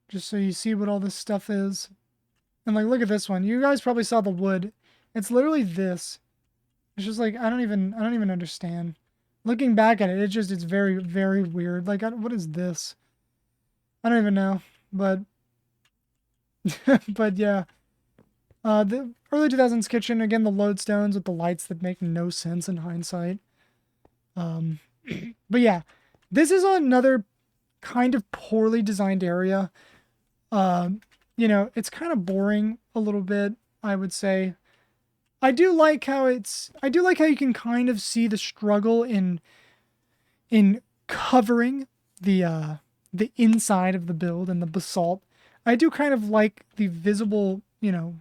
just so you see what all this stuff is. And like, look at this one. You guys probably saw the wood. It's literally this. It's just like, I don't even understand. Looking back at it, it's very, very weird. Like, what is this? I don't even know. But, but yeah. The early 2000s kitchen, again, the lodestones with the lights that make no sense in hindsight. But yeah, this is another kind of poorly designed area. You know, it's kind of boring a little bit, I would say. I do like how you can kind of see the struggle in covering the inside of the build and the basalt. I do kind of like the visible, you know,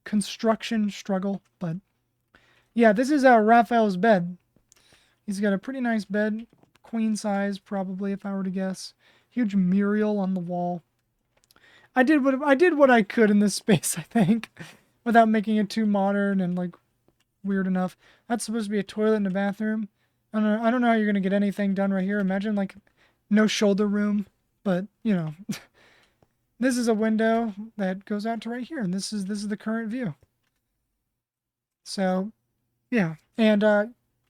construction struggle, but yeah, this is Raphael's bed. He's got a pretty nice bed, queen size probably, if I were to guess. Huge mural on the wall. I did what I could in this space, I think, without making it too modern and like weird enough. That's supposed to be a toilet and a bathroom. I don't know how you're gonna get anything done right here. Imagine like no shoulder room, but you know, this is a window that goes out to right here, and this is the current view. So, yeah, and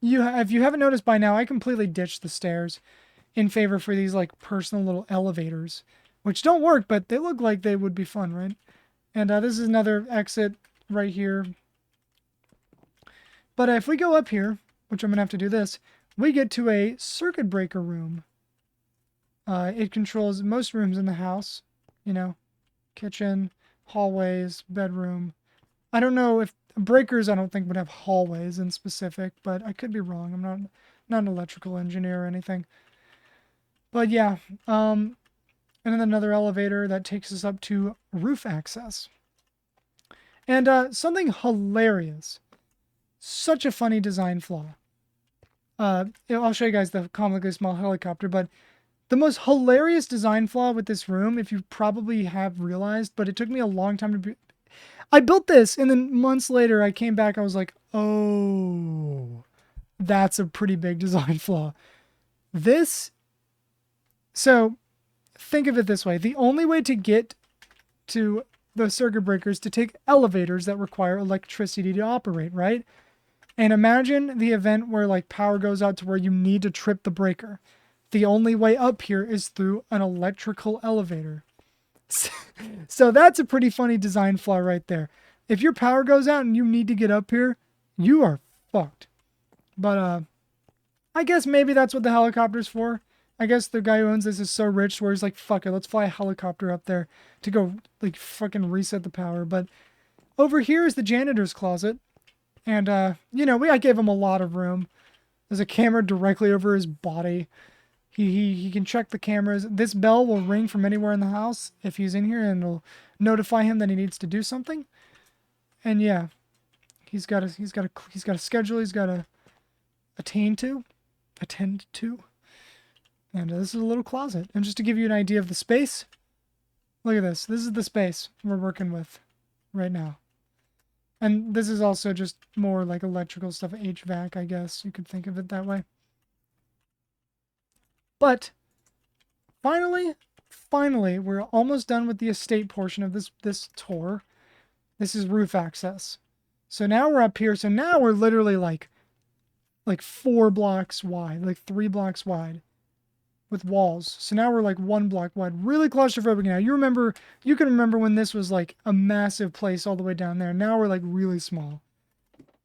if you haven't noticed by now, I completely ditched the stairs in favor for these like personal little elevators, which don't work, but they look like they would be fun, right? And this is another exit right here. But if we go up here, which I'm going to have to do this, we get to a circuit breaker room. It controls most rooms in the house, you know, kitchen, hallways, bedroom. I don't know if breakers, I don't think would have hallways in specific, but I could be wrong. I'm not an electrical engineer or anything. But yeah, and then another elevator that takes us up to roof access. And something hilarious. Such a funny design flaw. I'll show you guys the comically small helicopter, but the most hilarious design flaw with this room, if you probably have realized, but it took me a long time to I built this, and then months later I came back, I was like, oh, that's a pretty big design flaw. So think of it this way. The only way to get to the circuit breaker is to take elevators that require electricity to operate, right? And imagine the event where like power goes out to where you need to trip the breaker. The only way up here is through an electrical elevator. So that's a pretty funny design flaw right there. If your power goes out and you need to get up here, you are fucked. But I guess maybe that's what the helicopter's for. I guess the guy who owns this is so rich where he's like, fuck it, let's fly a helicopter up there to go like fucking reset the power. But over here is the janitor's closet. And you know, I gave him a lot of room. There's a camera directly over his body. He can check the cameras. This bell will ring from anywhere in the house if he's in here, and it'll notify him that he needs to do something. And yeah, he's got a schedule. He's got to attend to. And this is a little closet. And just to give you an idea of the space, look at this. This is the space we're working with. right now. And this is also just more like electrical stuff, HVAC, I guess you could think of it that way. But finally, we're almost done with the estate portion of this tour. This is roof access. So now we're up here. So now we're literally like 4 blocks wide, like 3 blocks wide with walls. So now we're like 1 block wide, really claustrophobic now. You can remember when this was like a massive place all the way down there. Now we're like really small.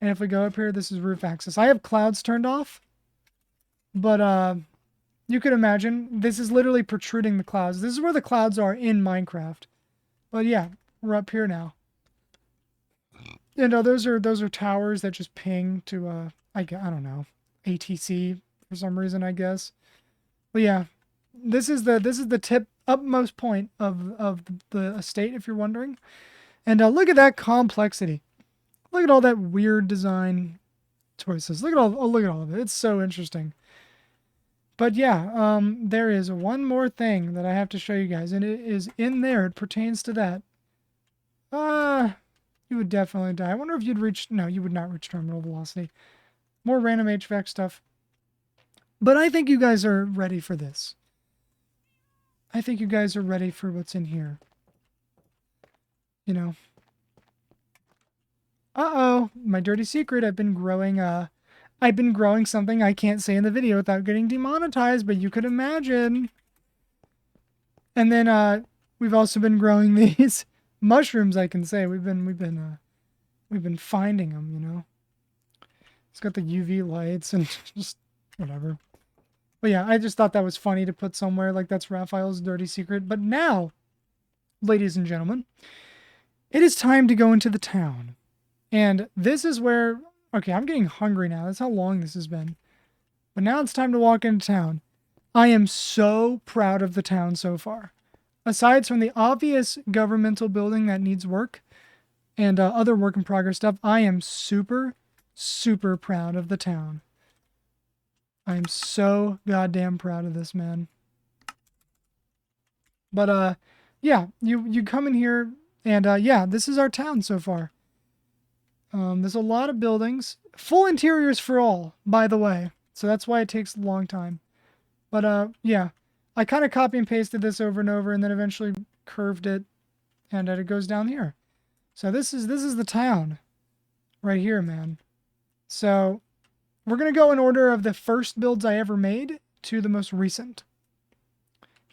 And if we go up here, this is roof access. I have clouds turned off, but you could imagine this is literally protruding the clouds. This is where the clouds are in Minecraft. But yeah, we're up here now. And those are towers that just ping to I don't know, ATC for some reason, I guess. But yeah, this is the tip upmost point of the estate, if you're wondering. And look at that complexity. Look at all that weird design choices. Look at all of it. It's so interesting. But yeah, there is one more thing that I have to show you guys, and it is in there. It pertains to that. You would definitely die. I wonder if you'd reach... No, you would not reach terminal velocity. More random HVAC stuff. But I think you guys are ready for this. I think you guys are ready for what's in here. You know. Uh-oh. My dirty secret. I've been growing something I can't say in the video without getting demonetized, but you could imagine. And then we've also been growing these mushrooms, I can say. We've been finding them, you know. It's got the UV lights and just whatever. But yeah, I just thought that was funny to put somewhere, like that's Raphael's dirty secret. But now, ladies and gentlemen, it is time to go into the town. And this is where... Okay, I'm getting hungry now. That's how long this has been. But now it's time to walk into town. I am so proud of the town so far. Aside from the obvious governmental building that needs work and other work in progress stuff, I am super, super proud of the town. I am so goddamn proud of this, man. But yeah, you come in here and yeah, this is our town so far. There's a lot of buildings. Full interiors for all, by the way. So that's why it takes a long time. But yeah, I kind of copy and pasted this over and over and then eventually curved it and it goes down here. So this is the town right here, man. So we're going to go in order of the first builds I ever made to the most recent.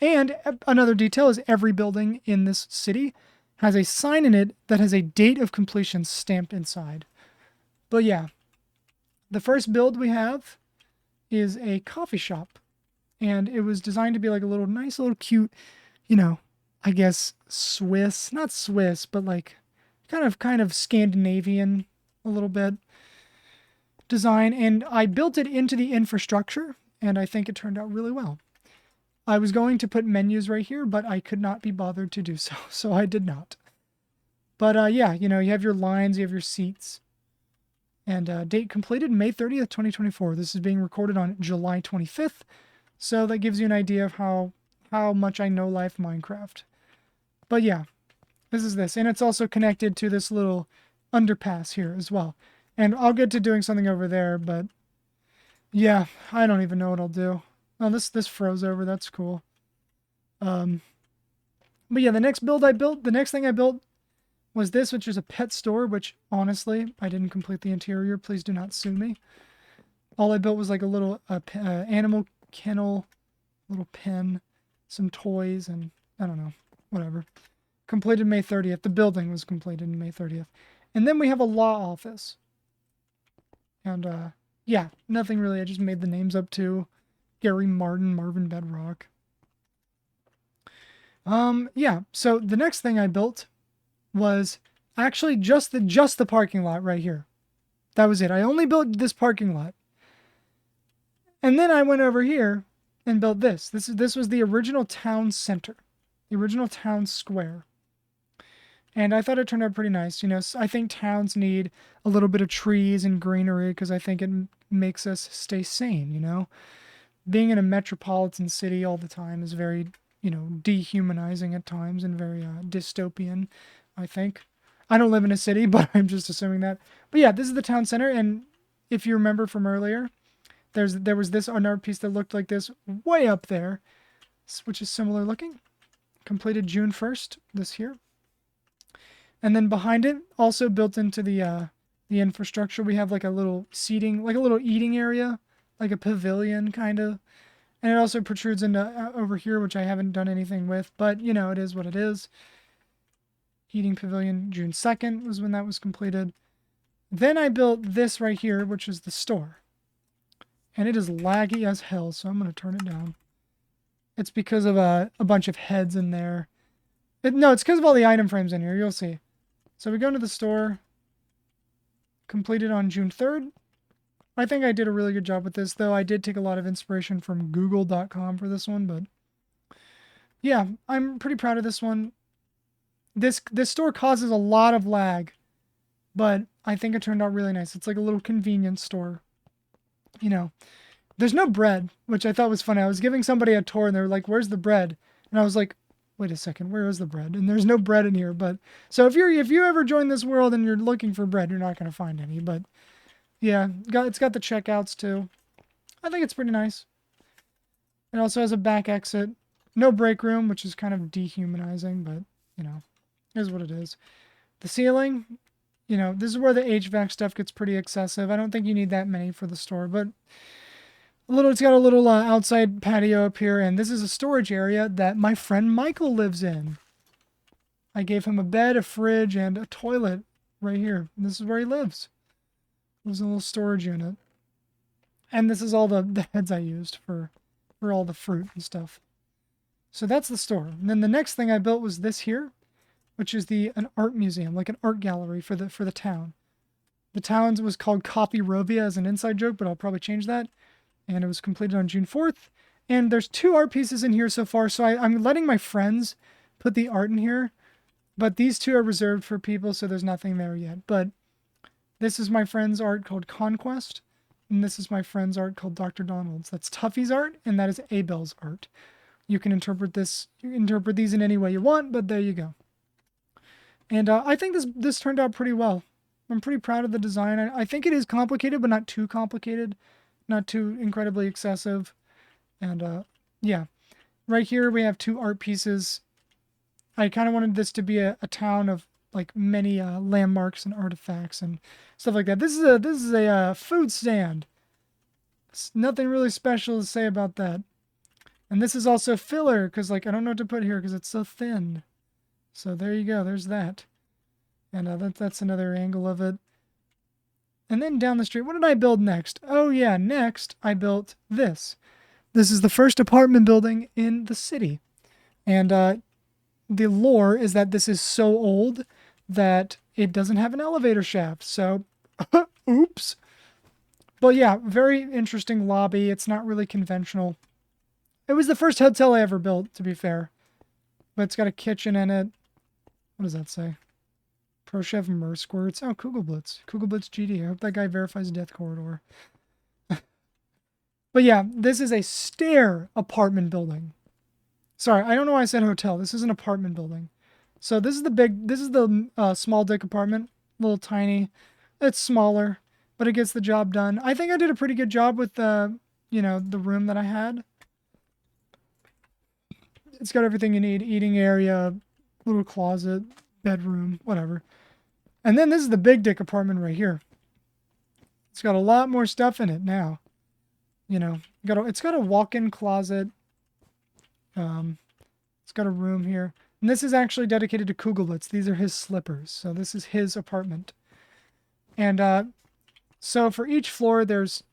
And another detail is every building in this city has a sign in it that has a date of completion stamped inside. But yeah, the first build we have is a coffee shop. And it was designed to be like a little nice little cute, you know, I guess Swiss, not Swiss, but like kind of Scandinavian a little bit design. And I built it into the infrastructure and I think it turned out really well. I was going to put menus right here, but I could not be bothered to do so, so I did not. But yeah, you know, you have your lines, you have your seats. And date completed May 30th, 2024. This is being recorded on July 25th. So that gives you an idea of how much I know life Minecraft. But yeah, this is this. And it's also connected to this little underpass here as well. And I'll get to doing something over there, but yeah, I don't even know what I'll do. Oh, this froze over. That's cool. But yeah, the next thing I built was this, which is a pet store, which honestly, I didn't complete the interior. Please do not sue me. All I built was like a little animal kennel, little pen, some toys, and I don't know, whatever. Completed May 30th. The building was completed May 30th. And then we have a law office. And yeah, nothing really. I just made the names up too. Gary Martin, Marvin Bedrock. Yeah, so the next thing I built was actually just the parking lot right here. That was it. I only built this parking lot. And then I went over here and built this. This was the original town center, the original town square. And I thought it turned out pretty nice. You know, I think towns need a little bit of trees and greenery because I think it makes us stay sane, you know? Being in a metropolitan city all the time is very, you know, dehumanizing at times and very dystopian, I think. I don't live in a city, but I'm just assuming that. But yeah, this is the town center, and if you remember from earlier, there was this an art piece that looked like this way up there, which is similar looking. Completed June 1st this year. And then behind it, also built into the infrastructure, we have like a little seating, like a little eating area, like a pavilion kind of. And it also protrudes into over here, which I haven't done anything with, but you know, it is what it is. Eating pavilion, June 2nd was when that was completed. Then I built this right here, which is the store. And it is laggy as hell, so I'm going to turn it down. It's because of a bunch of heads in there. No, it's because of all the item frames in here. You'll see. So we go into the store. Completed on June 3rd. I think I did a really good job with this, though I did take a lot of inspiration from google.com for this one, but yeah, I'm pretty proud of this one. This store causes a lot of lag, but I think it turned out really nice. It's like a little convenience store. You know, there's no bread, which I thought was funny. I was giving somebody a tour and they were like, "Where's the bread?" And I was like, "Wait a second, where is the bread?" And there's no bread in here. But so if you ever join this world and you're looking for bread, you're not going to find any. But yeah, it's got the checkouts too. I think it's pretty nice. It also has a back exit. No break room, which is kind of dehumanizing, but you know, is what it is. The ceiling, you know, this is where the HVAC stuff gets pretty excessive. I don't think you need that many for the store, but it's got a little outside patio up here, and this is a storage area that my friend Michael lives in. I gave him a bed, a fridge, and a toilet right here. And this is where he lives. There's a little storage unit. And this is all the heads I used for all the fruit and stuff. So that's the store. And then the next thing I built was this here, which is an art museum, like an art gallery for the town. The town was called Copyrovia as an inside joke, but I'll probably change that. And it was completed on June 4th. And there's 2 art pieces in here so far, so I'm letting my friends put the art in here. But these 2 are reserved for people, so there's nothing there yet. But this is my friend's art called Conquest, and this is my friend's art called Dr. Donald's. That's Tuffy's art, and that is Abel's art. You can interpret these in any way you want, but there you go. And I think this turned out pretty well. I'm pretty proud of the design. I think it is complicated, but not too complicated. Not too incredibly excessive. And yeah, right here we have 2 art pieces. I kind of wanted this to be a town of like many landmarks and artifacts and stuff like that. This is a food stand. It's nothing really special to say about that. And this is also filler because like I don't know what to put here because it's so thin. So there you go. There's that. And that's another angle of it. And then down the street, what did I build next? Oh yeah, next I built this. This is the first apartment building in the city. And the lore is that this is so old that it doesn't have an elevator shaft. So, oops. But yeah, very interesting lobby. It's not really conventional. It was the first hotel I ever built, to be fair. But it's got a kitchen in it. What does that say? Pro Chef Mer Squirts. Oh, Kugelblitz. Kugelblitz GD. I hope that guy verifies Death Corridor. But yeah, this is a stair apartment building. Sorry, I don't know why I said hotel. This is an apartment building. So this is the small dick apartment. A little tiny. It's smaller, but it gets the job done. I think I did a pretty good job with the room that I had. It's got everything you need. Eating area, little closet, bedroom, whatever. And then this is the big dick apartment right here. It's got a lot more stuff in it now. It's got a walk-in closet. It's got a room here. And this is actually dedicated to Kugelblitz. These are his slippers. So this is his apartment. And so for each floor, there's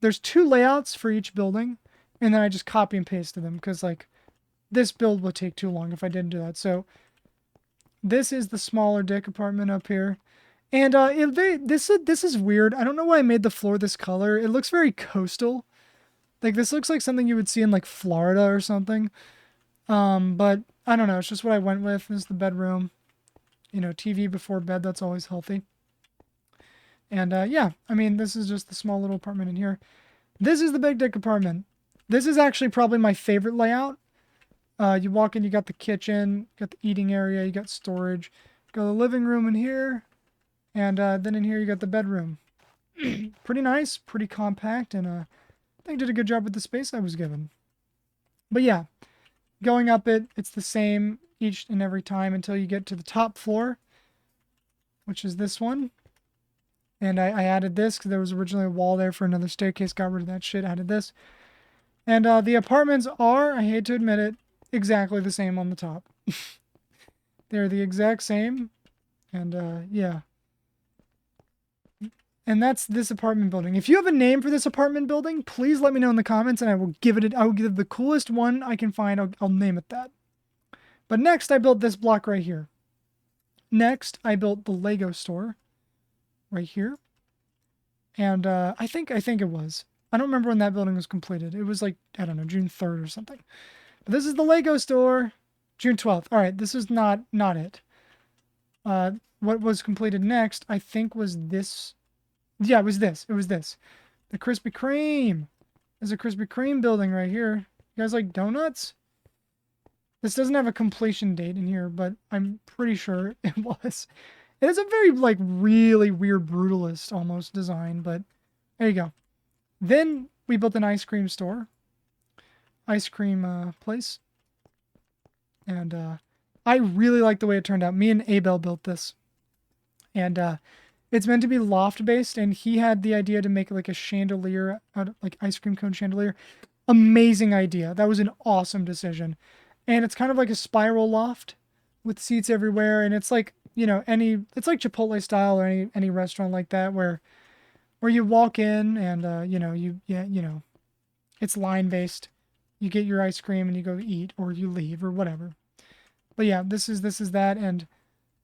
2 layouts for each building. And then I just copy and pasted them because like this build would take too long if I didn't do that. So this is the smaller dick apartment up here. And this is weird. I don't know why I made the floor this color. It looks very coastal. Like this looks like something you would see in like Florida or something. But I don't know. It's just what I went with. This is the bedroom. TV before bed. That's always healthy. And yeah, I mean, this is just the small little apartment in here. This is the big dick apartment. This is actually probably my favorite layout. You walk in, you got the kitchen, you got the eating area, you got storage. Got the living room in here. And then in here you got the bedroom. Pretty nice, pretty compact, and I think did a good job with the space I was given. But yeah, going up it, it's the same each and every time until you get to the top floor, which is this one. And I added this because there was originally a wall there for another staircase. Got rid of that shit, added this. And the apartments are, I hate to admit it, exactly the same on the top. They're the exact same. And yeah. And that's this apartment building. If you have a name for this apartment building, please let me know in the comments and I will give it, I will give the coolest one I can find. I'll name it that. But next I built this block right here. Next I built the Lego store right here. And I think it was. I don't remember when that building was completed. It was like, I don't know, June 3rd or something. But this is the Lego store, June 12th. All right, this is not it. What was completed next, I think, was this. Yeah, it was this. It was this. The Krispy Kreme. There's a Krispy Kreme building right here. You guys like donuts? This doesn't have a completion date in here, but I'm pretty sure it was. It is a very, like, really weird brutalist almost design, but there you go. Then we built an ice cream store. Ice cream place. And I really like the way it turned out. Me and Abel built this. And it's meant to be loft-based, and he had the idea to make like a chandelier, like ice cream cone chandelier. Amazing idea. That was an awesome decision. And it's kind of like a spiral loft with seats everywhere, and it's like, you know, it's like Chipotle style or any restaurant like that where you walk in and you know, it's line based. You get your ice cream and you go eat or you leave or whatever. But yeah, this is that, and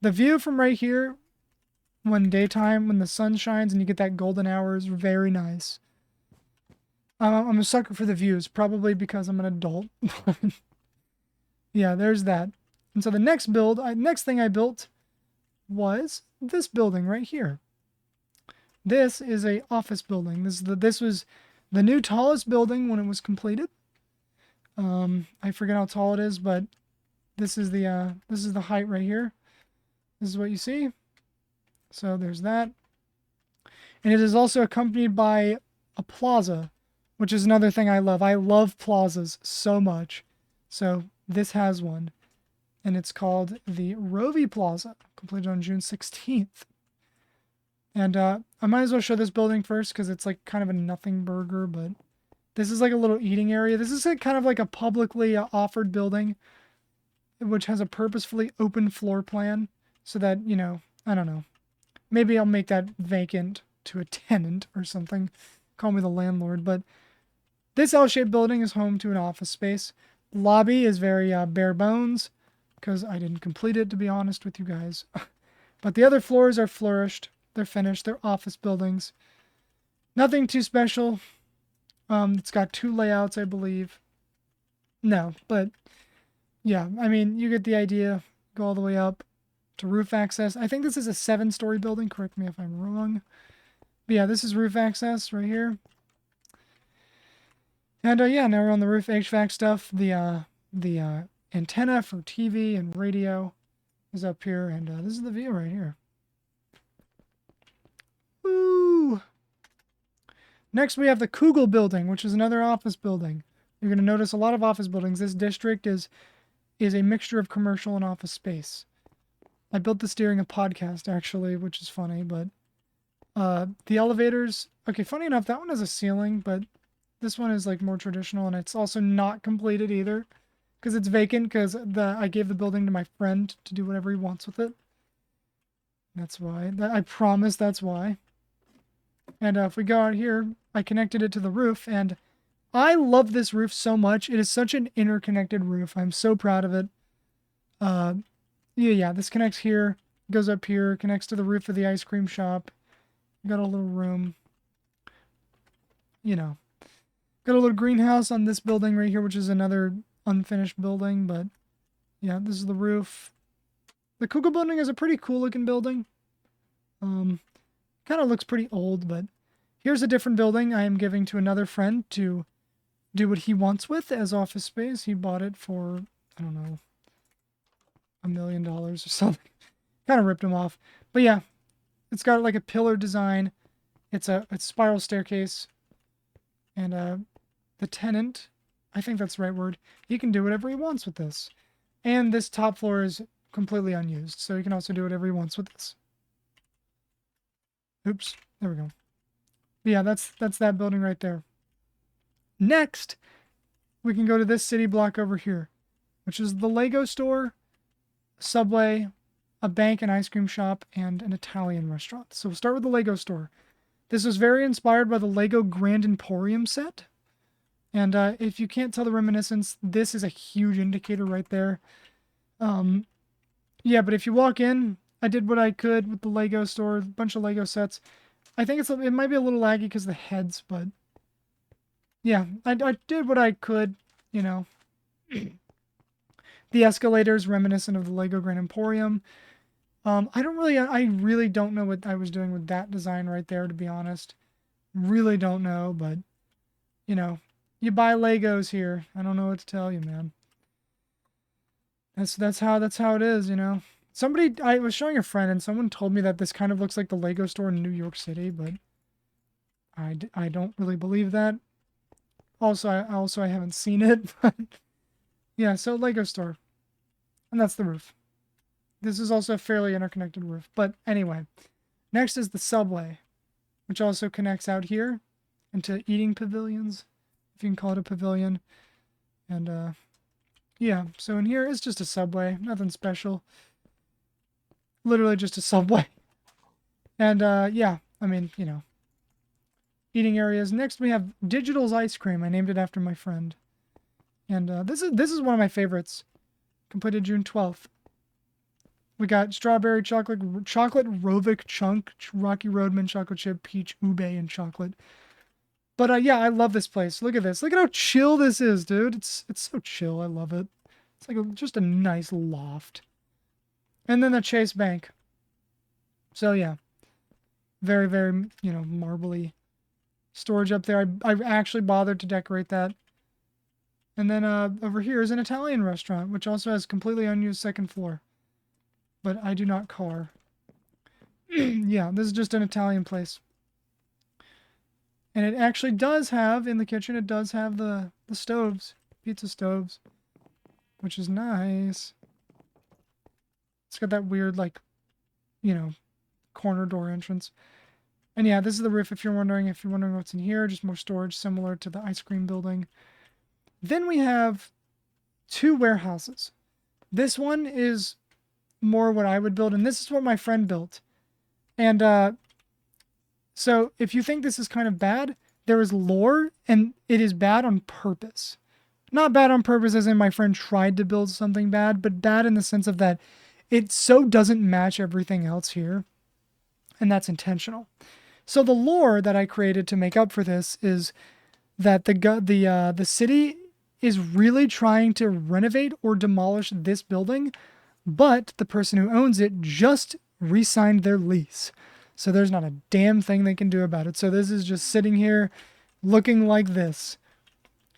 the view from right here when daytime, when the sun shines and you get that golden hour is very nice. I'm a sucker for the views, probably because I'm an adult. Yeah, there's that. And so the next thing I built was this building right here. This is a office building. This was the new tallest building when it was completed. I forget how tall it is, but this is the height right here. This is what you see. So there's that. And it is also accompanied by a plaza, which is another thing I love. I love plazas so much. So this has one. And it's called the Rovi Plaza, completed on June 16th. And I might as well show this building first because it's like kind of a nothing burger, but this is like a little eating area. This is kind of like a publicly offered building, which has a purposefully open floor plan so that, you know, I don't know. Maybe I'll make that vacant to a tenant or something. Call me the landlord. But this L-shaped building is home to an office space. Lobby is very bare bones because I didn't complete it, to be honest with you guys. But the other floors are flourished. They're finished. They're office buildings. Nothing too special. It's got 2 layouts, I believe. No, but yeah, I mean, you get the idea. Go all the way up to roof access. I think this is a 7-story building. Correct me if I'm wrong. But yeah, this is roof access right here. And yeah, now we're on the roof HVAC stuff. The antenna for TV and radio is up here, and this is the view right here. Woo! Next, we have the Kugel building, which is another office building. You're going to notice a lot of office buildings. This district is a mixture of commercial and office space. I built this during a podcast, actually, which is funny, but the elevators... Okay, funny enough, that one has a ceiling, but this one is like more traditional, and it's also not completed either, because it's vacant, because I gave the building to my friend to do whatever he wants with it. That's why. I promise that's why. And if we go out here, I connected it to the roof, and I love this roof so much. It is such an interconnected roof. I'm so proud of it. Yeah, this connects here, goes up here, connects to the roof of the ice cream shop. Got a little room. You know. Got a little greenhouse on this building right here, which is another unfinished building, but yeah, this is the roof. The Kugel building is a pretty cool looking building. Kind of looks pretty old, but here's a different building I am giving to another friend to do what he wants with as office space. He bought it for, I don't know, $1 million or something. Kind of ripped them off. But yeah, it's got like a pillar design. It's a spiral staircase. And the tenant, I think that's the right word, he can do whatever he wants with this. And this top floor is completely unused, so he can also do whatever he wants with this. Oops, there we go. But yeah, that's that building right there. Next, we can go to this city block over here, which is the Lego store, Subway, a bank and ice cream shop, and an Italian restaurant. So we'll start with the Lego store. This was very inspired by the Lego Grand Emporium set. And if you can't tell the reminiscence, this is a huge indicator right there. Yeah, but if you walk in, I did what I could with the Lego store, a bunch of Lego sets. I think it might be a little laggy because of the heads, but yeah, I did what I could, you know. The escalator is reminiscent of the Lego Grand Emporium. I really don't know what I was doing with that design right there, to be honest. Really don't know, but, you know, you buy Legos here. I don't know what to tell you, man. That's how it is, you know. I was showing a friend and someone told me that this kind of looks like the Lego store in New York City, but I don't really believe that. Also, I haven't seen it, but yeah, so Lego store. And that's the roof. This is also a fairly interconnected roof. But anyway, next is the subway, which also connects out here into eating pavilions, if you can call it a pavilion. And yeah, so in here it's just a subway, nothing special. Literally just a subway. And yeah, I mean, you know, eating areas. Next we have Digital's Ice Cream. I named it after my friend. And this is one of my favorites. Completed June 12th. We got strawberry chocolate Rovik chunk, Rocky Roadman chocolate chip, peach ube, and chocolate. But yeah, I love this place. Look at this. Look at how chill this is, dude. It's so chill. I love it. It's like just a nice loft. And then the Chase Bank. So yeah, very, very, you know, marbly storage up there. I actually bothered to decorate that. And then over here is an Italian restaurant, which also has completely unused second floor. But I do not car. Yeah, this is just an Italian place. And it actually does have, in the kitchen, it does have the stoves. Pizza stoves. Which is nice. It's got that weird, like, you know, corner door entrance. And yeah, this is the roof if you're wondering what's in here. Just more storage similar to the ice cream building. Then we have two warehouses. This one is more what I would build, and this is what my friend built. And so if you think this is kind of bad, there is lore, and it is bad on purpose. Not bad on purpose as in my friend tried to build something bad, but bad in the sense of that it so doesn't match everything else here, and that's intentional. So the lore that I created to make up for this is that the city is really trying to renovate or demolish this building, but the person who owns it just re-signed their lease. So there's not a damn thing they can do about it. So this is just sitting here looking like this.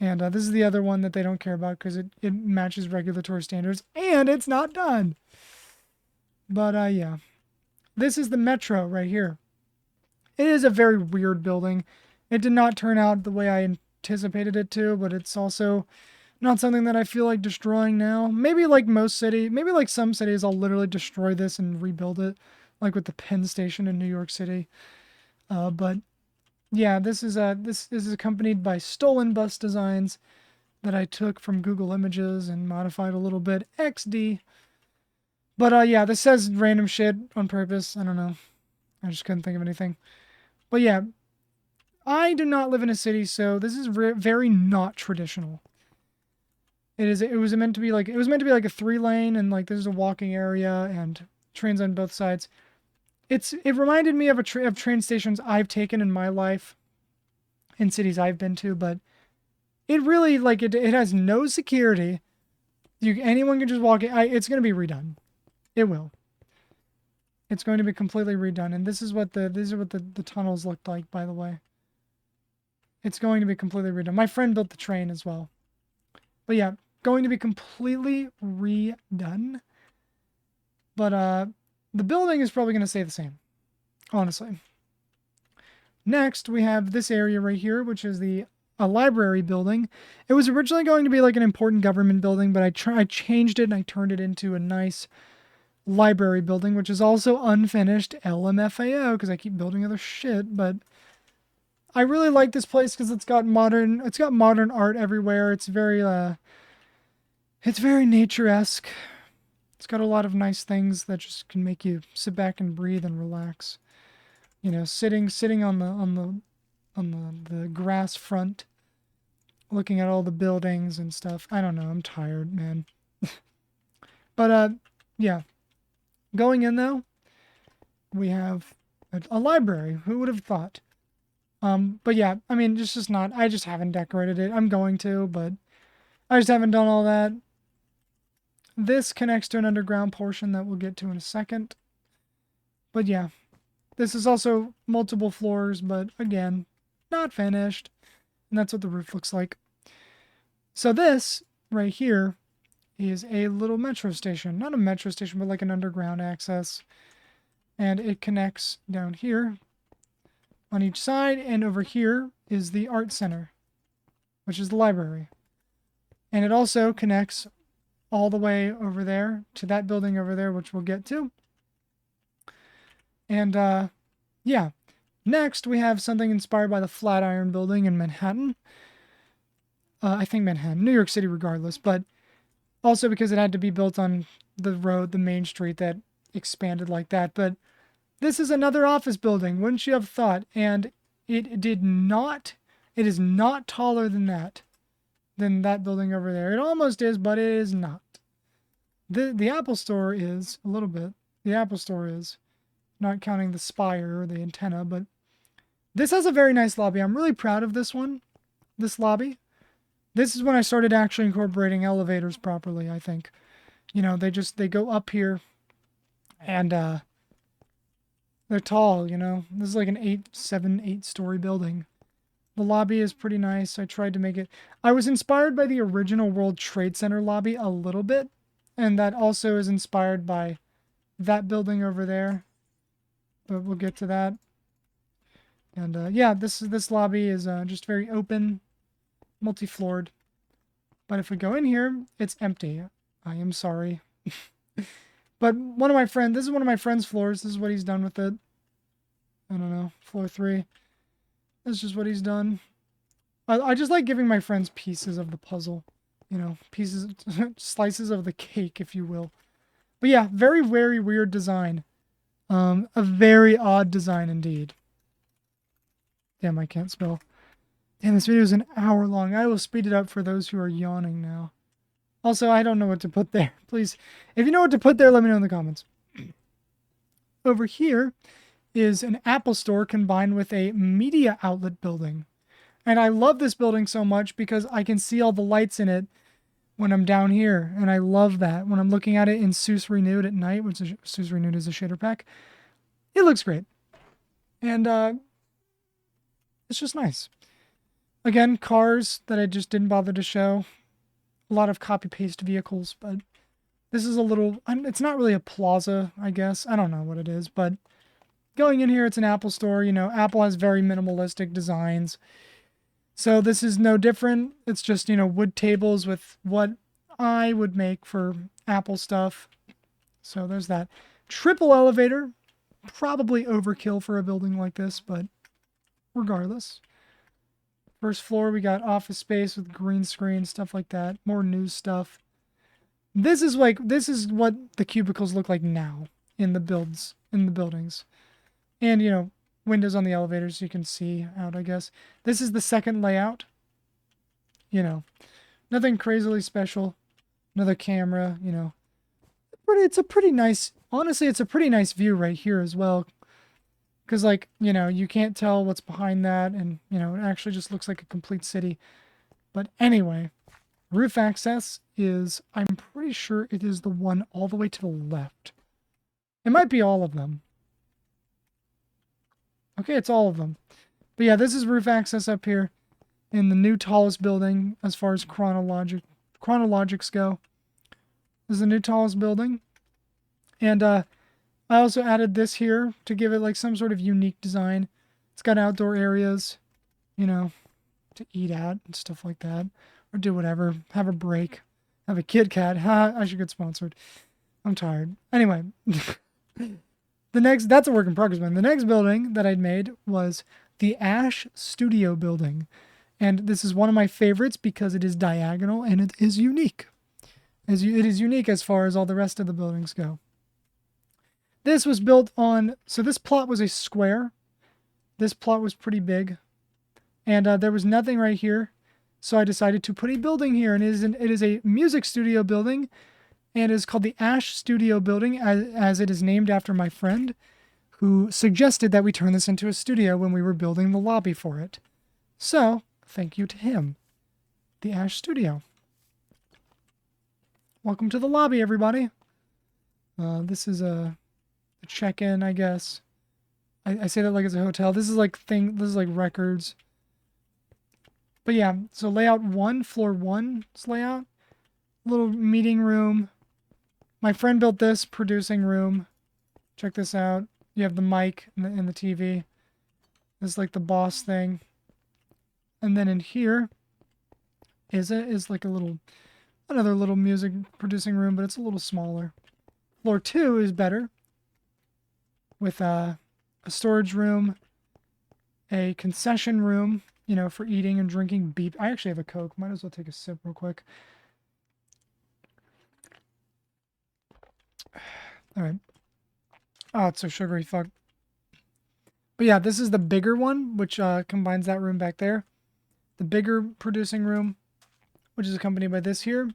And this is the other one that they don't care about because it matches regulatory standards and it's not done. But yeah, this is the Metro right here. It is a very weird building. It did not turn out the way I anticipated it to, but it's also not something that I feel like destroying now. Maybe like some cities, I'll literally destroy this and rebuild it, like with the Penn Station in New York City. But yeah, this is accompanied by stolen bus designs that I took from Google Images and modified a little bit. XD. But yeah, this says random shit on purpose. I don't know. I just couldn't think of anything. But yeah, I do not live in a city, so this is very not traditional. It was meant to be like a 3-lane, and like there's a walking area and trains on both sides. It reminded me of train stations I've taken in my life in cities I've been to, but it really it has no security. Anyone can just walk in. It's going to be redone. It will. It's going to be completely redone, and these are what the tunnels looked like, by the way. It's going to be completely redone. My friend built the train as well. But yeah, going to be completely redone. But the building is probably going to stay the same, honestly. Next, we have this area right here, which is a library building. It was originally going to be like an important government building, but I changed it and I turned it into a nice library building, which is also unfinished LMFAO because I keep building other shit. But I really like this place because it's got modern art everywhere. It's very nature-esque. It's got a lot of nice things that just can make you sit back and breathe and relax. You know, sitting on the grass front, looking at all the buildings and stuff. I don't know. I'm tired, man. But yeah. Going in though, we have a library. Who would have thought? But yeah, I mean, it's just not. I just haven't decorated it. I'm going to, but I just haven't done all that. This connects to an underground portion that we'll get to in a second. But yeah, this is also multiple floors, but again, not finished. And that's what the roof looks like. So this right here is a little metro station. Not a metro station, but like an underground access. And it connects down here on each side. And over here is the art center, which is the library. And it also connects all the way over there to that building over there, which we'll get to. And yeah, next we have something inspired by the Flatiron Building in Manhattan. I think Manhattan, New York City regardless, but also because it had to be built on the road, the main street that expanded like that. But this is another office building, wouldn't you have thought? And it is not taller than that building over there. It almost is, but it is not. The Apple Store is a little bit. The Apple Store is, not counting the spire or the antenna, but this has a very nice lobby. I'm really proud of this one, this lobby. This is when I started actually incorporating elevators properly, I think. You know, they go up here and they're tall, you know. This is like an 8-story building. The lobby is pretty nice. I tried to make it. I was inspired by the original World Trade Center lobby a little bit, and that also is inspired by that building over there. But we'll get to that. And yeah, this lobby is just very open, multi-floored. But if we go in here, it's empty. I am sorry. But this is one of my friend's floors. This is what he's done with it. I don't know, floor 3. That's just what he's done. I just like giving my friends pieces of the puzzle. You know, pieces, slices of the cake, if you will. But yeah, very, very weird design. A very odd design indeed. Damn, I can't spell. Damn, this video is an hour long. I will speed it up for those who are yawning now. Also, I don't know what to put there. Please, if you know what to put there, let me know in the comments. Over here is an Apple Store combined with a media outlet building. And I love this building so much because I can see all the lights in it when I'm down here. And I love that. When I'm looking at it in SUS Renewed at night, which is SUS Renewed is a shader pack, it looks great. And it's just nice. Again, cars that I just didn't bother to show. A lot of copy-paste vehicles, but this is a little... It's not really a plaza, I guess. I don't know what it is, but going in here, it's an Apple Store. You know, Apple has very minimalistic designs. So this is no different. It's just, you know, wood tables with what I would make for Apple stuff. So there's that. Triple elevator. Probably overkill for a building like this, but regardless. First floor, we got office space with green screen, stuff like that. More news stuff. This is what the cubicles look like now in the buildings. And, you know, windows on the elevators you can see out, I guess. This is the second layout. You know, nothing crazily special. Another camera, you know. It's a pretty nice, honestly, it's a pretty nice view right here as well. Because, like, you know, you can't tell what's behind that. And, you know, it actually just looks like a complete city. But anyway, roof access is, I'm pretty sure it is the one all the way to the left. It might be all of them. Okay, it's all of them. But yeah, this is roof access up here in the new tallest building as far as chronologics go. This is the new tallest building. And I also added this here to give it like some sort of unique design. It's got outdoor areas, you know, to eat at and stuff like that, or do whatever. Have a break. Have a Kit Kat. Ha! I should get sponsored. I'm tired. Anyway, that's a work in progress, man. The next building that I'd made was the Ash Studio building. And this is one of my favorites because it is diagonal and it is unique. It is unique as far as all the rest of the buildings go. This was built on, so this plot was a square. This plot was pretty big. And there was nothing right here. So I decided to put a building here. And it is a music studio building. And it is called the Ash Studio building, as it is named after my friend who suggested that we turn this into a studio when we were building the lobby for it. So, thank you to him. The Ash Studio. Welcome to the lobby, everybody. This is a check-in, I guess. I say that like it's a hotel. This is like records. But yeah, so layout 1, floor 1's layout. Little meeting room. My friend built this producing room. Check this out. You have the mic and the TV. This is like the boss thing. And then in here is like another little music producing room, but it's a little smaller. Floor 2 is better. With a storage room, a concession room, you know, for eating and drinking beep. I actually have a Coke. Might as well take a sip real quick. All right. Oh, it's so sugary, fuck. But yeah, this is the bigger one, which combines that room back there. The bigger producing room, which is accompanied by this here,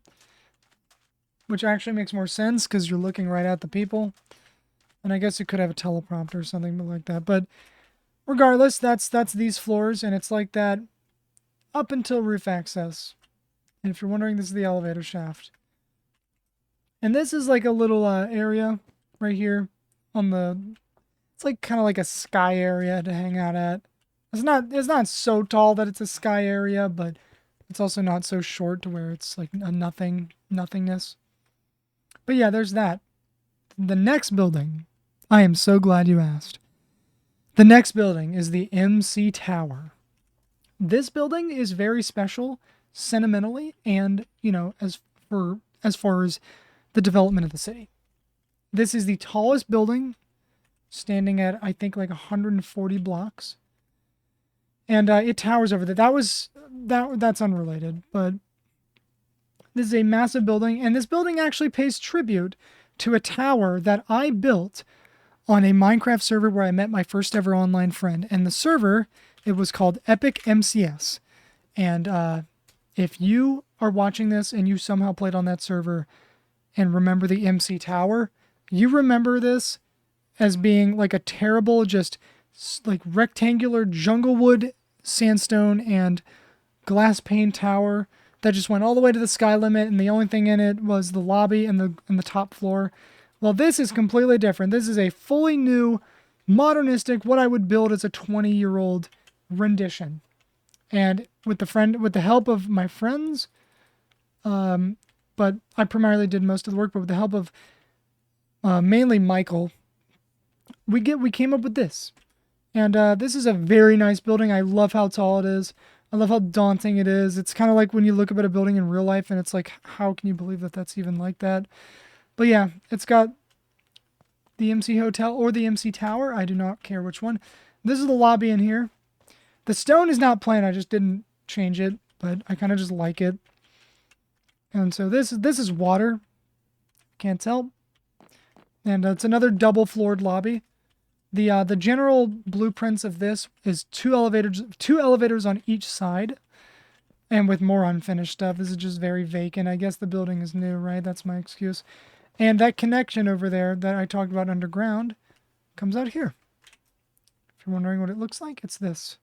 which actually makes more sense because you're looking right at the people. And I guess you could have a teleprompter or something like that. But regardless, that's these floors, and it's like that up until roof access. And if you're wondering, this is the elevator shaft. And this is like a little area right here on the... It's like kind of like a sky area to hang out at. It's not so tall that it's a sky area, but it's also not so short to where it's like a nothingness. But yeah, there's that. The next building, I am so glad you asked. The next building is the MC Tower. This building is very special sentimentally and, you know, as far as the development of the city. This is the tallest building, standing at, I think, like 140 blocks. And it towers over there. That's unrelated, but this is a massive building, and this building actually pays tribute to a tower that I built on a Minecraft server where I met my first ever online friend. And the server, it was called Epic MCS. And if you are watching this and you somehow played on that server and remember the MC Tower, you remember this as being like a terrible, just like rectangular junglewood sandstone and glass pane tower that just went all the way to the sky limit, and the only thing in it was the lobby and the top floor. Well, this is completely different. This is a fully new, modernistic, what I would build as a 20-year-old rendition. And with the help of my friends, but I primarily did most of the work, but with the help of mainly Michael, we came up with this. And this is a very nice building. I love how tall it is. I love how daunting it is. It's kind of like when you look up at a building in real life and it's like, how can you believe that that's even like that? But yeah, it's got the MC Hotel or the MC Tower. I do not care which one. This is the lobby in here. The stone is not plain. I just didn't change it, but I kind of just like it. And so this is water. Can't tell. And it's another double-floored lobby. The general blueprints of this is two elevators on each side, and with more unfinished stuff. This is just very vacant. I guess the building is new, right? That's my excuse. And that connection over there that I talked about underground comes out here. If you're wondering what it looks like, it's this.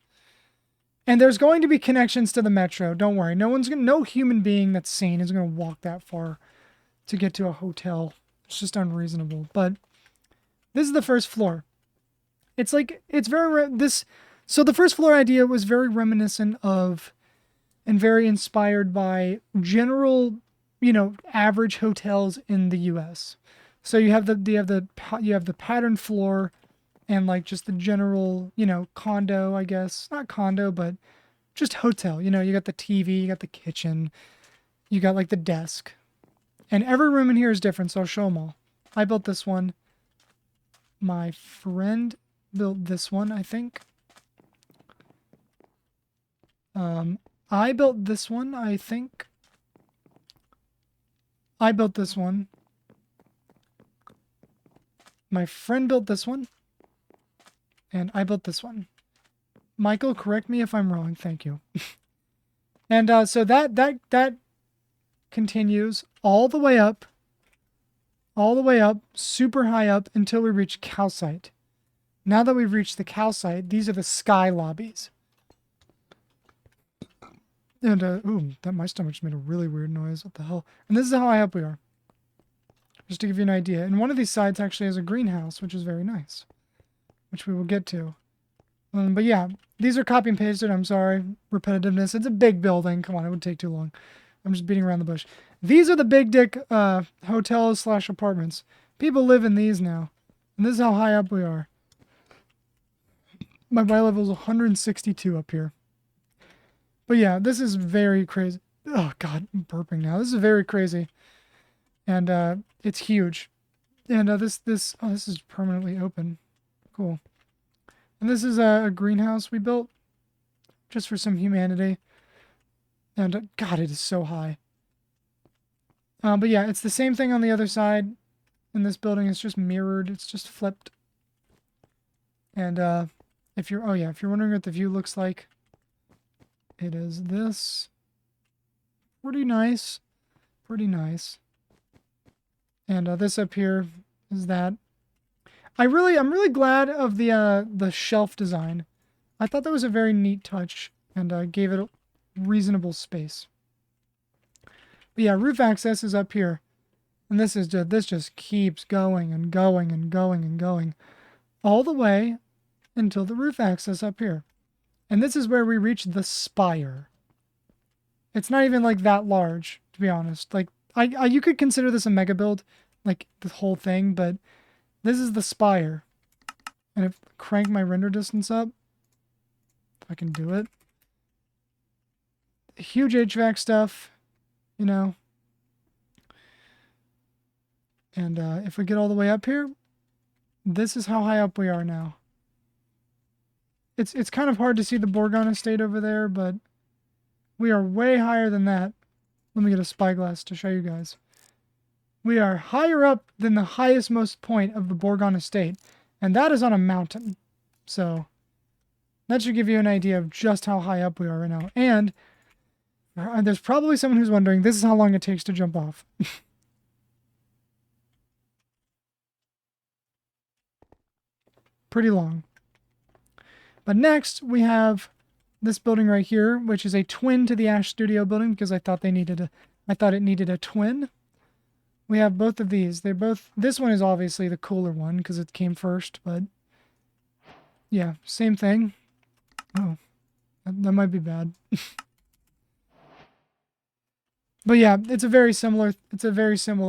And there's going to be connections to the metro. Don't worry. No human being that's sane is going to walk that far to get to a hotel. It's just unreasonable. But this is the first floor. It's like, it's very, so the first floor idea was very reminiscent of and very inspired by general, you know, average hotels in the US. So you have the patterned floor and like just the general, condo, I guess. Not condo, but just hotel. You got the TV, you got the kitchen, you got like the desk. And every room in here is different, so I'll show them all. I built this one. My friend built this one, I think. I built this one, I think. I built this one. My friend built this one. And I built this one. Michael, correct me if I'm wrong. Thank you. And so that continues all the way up, super high up until we reach calcite. Now that we've reached the calcite, these are the sky lobbies. And, ooh, my stomach just made a really weird noise. What the hell? And this is how high up we are. Just to give you an idea. And one of these sides actually has a greenhouse, which is very nice. Which we will get to. But yeah, these are copy and pasted. I'm sorry. Repetitiveness. It's a big building. Come on, it would take too long. I'm just beating around the bush. These are the big dick hotels / apartments. People live in these now. And this is how high up we are. My Y level is 162 up here. But yeah, this is very crazy. Oh god, I'm burping now. This is very crazy. And it's huge. And this is permanently open. Cool. And this is a greenhouse we built just for some humanity. And god, it is so high. But yeah, it's the same thing on the other side. In this building, it's just mirrored. It's just flipped. And if you're wondering what the view looks like, it is this. Pretty nice. Pretty nice. And this up here is that. I'm really glad of the shelf design. I thought that was a very neat touch and gave it a reasonable space. But yeah, roof access is up here. And this just keeps going and going and going and going all the way until the roof access up here. And this is where we reach the spire. It's not even like that large, to be honest. Like you could consider this a mega build, like the whole thing, but this is the spire. And if I crank my render distance up, if I can do it. Huge HVAC stuff, And if we get all the way up here, this is how high up we are now. It's kind of hard to see the Borgon estate over there, but we are way higher than that. Let me get a spyglass to show you guys. We are higher up than the highest most point of the Borgon estate, and that is on a mountain. So that should give you an idea of just how high up we are right now. And there's probably someone who's wondering, this is how long it takes to jump off. Pretty long. But next, we have this building right here, which is a twin to the Ash Studio building because I thought it needed a twin. We have both of these. This one is obviously the cooler one because it came first, but yeah, same thing. Oh, that might be bad. But yeah, it's a very similar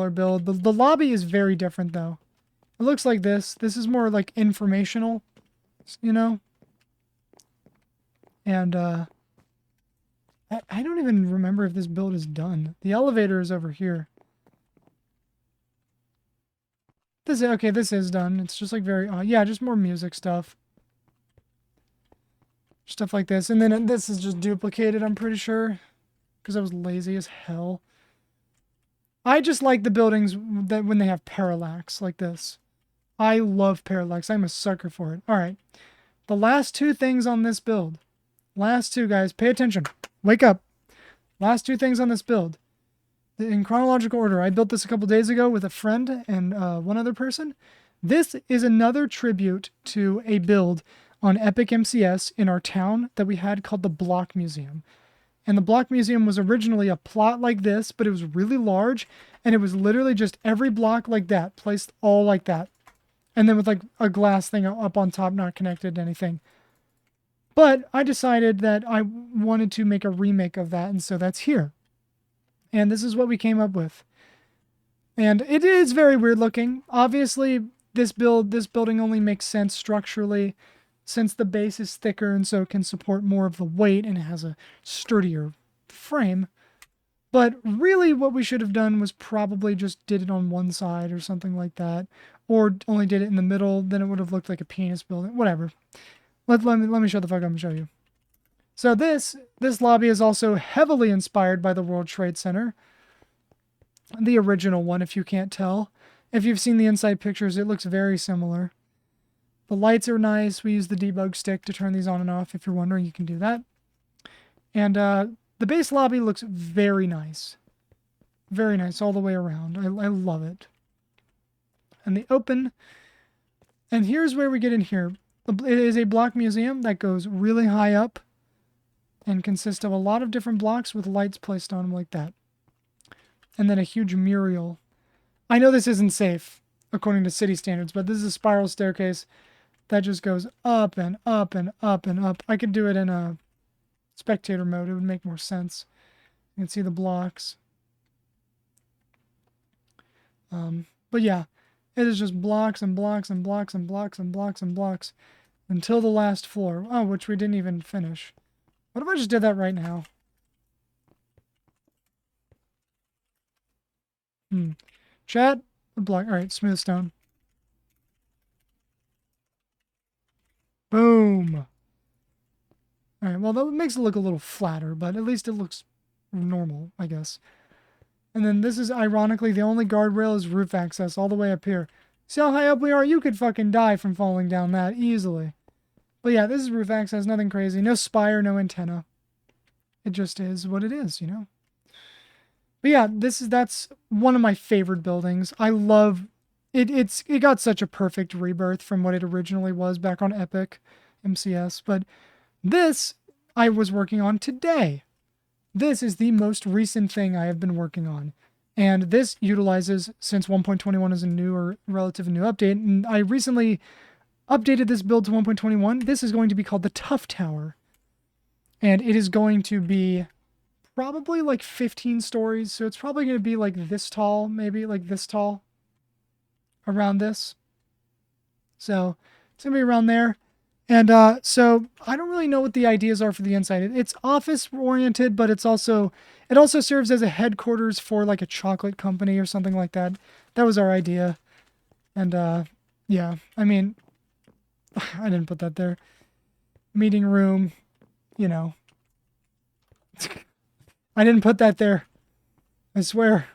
build. The lobby is very different though. It looks like this. This is more like informational, And I don't even remember if this build is done. The elevator is over here. This is done. It's just like very just more music stuff. Stuff like this. And then this is just duplicated, I'm pretty sure. Because I was lazy as hell. I just like the buildings that when they have parallax like this. I love parallax. I'm a sucker for it. Alright. The last two things on this build. Last two, guys. Pay attention. Wake up. Last two things on this build. In chronological order. I built this a couple days ago with a friend and one other person. This is another tribute to a build on Epic MCS in our town that we had called the Block Museum. And the Block Museum was originally a plot like this, but it was really large, and it was literally just every block like that, placed all like that. And then with like a glass thing up on top, not connected to anything. But I decided that I wanted to make a remake of that, and so that's here. And this is what we came up with. And it is very weird looking. Obviously, this building only makes sense structurally since the base is thicker and so it can support more of the weight and it has a sturdier frame. But really what we should have done was probably just did it on one side or something like that. Or only did it in the middle, then it would have looked like a penis building. Whatever. Let me show the fuck up and show you. So this lobby is also heavily inspired by the World Trade Center. The original one, if you can't tell. If you've seen the inside pictures, it looks very similar. The lights are nice. We use the debug stick to turn these on and off. If you're wondering, you can do that. And the base lobby looks very nice. Very nice all the way around. I love it. And the open. And here's where we get in here. It is a block museum that goes really high up and consists of a lot of different blocks with lights placed on them like that. And then a huge mural. I know this isn't safe according to city standards, but this is a spiral staircase that just goes up and up and up and up. I could do it in a spectator mode. It would make more sense. You can see the blocks. But yeah, it is just blocks and blocks and blocks and blocks and blocks and blocks until the last floor. Oh, which we didn't even finish. What if I just did that right now? Chat, the block. All right, smooth stone. Boom. All right, well, that makes it look a little flatter, but at least it looks normal, I guess. And then this is, ironically, the only guardrail is roof access all the way up here. See how high up we are? You could fucking die from falling down that easily. But yeah, this is roof access, nothing crazy. No spire, no antenna. It just is what it is, you know? But yeah, that's one of my favorite buildings. I love it. It got such a perfect rebirth from what it originally was back on Epic MCS. But this I was working on today. This is the most recent thing I have been working on. And this utilizes, since 1.21 is a newer, relative new update, and I recently updated this build to 1.21. This is going to be called the Tough Tower. And it is going to be probably like 15 stories. So it's probably going to be like this tall, maybe like this tall. Around this. So it's going to be around there. And so I don't really know what the ideas are for the inside. It's office oriented, but it also serves as a headquarters for like a chocolate company or something like that. That was our idea. And yeah, I mean, I didn't put that there. Meeting room, you know. I didn't put that there. I swear.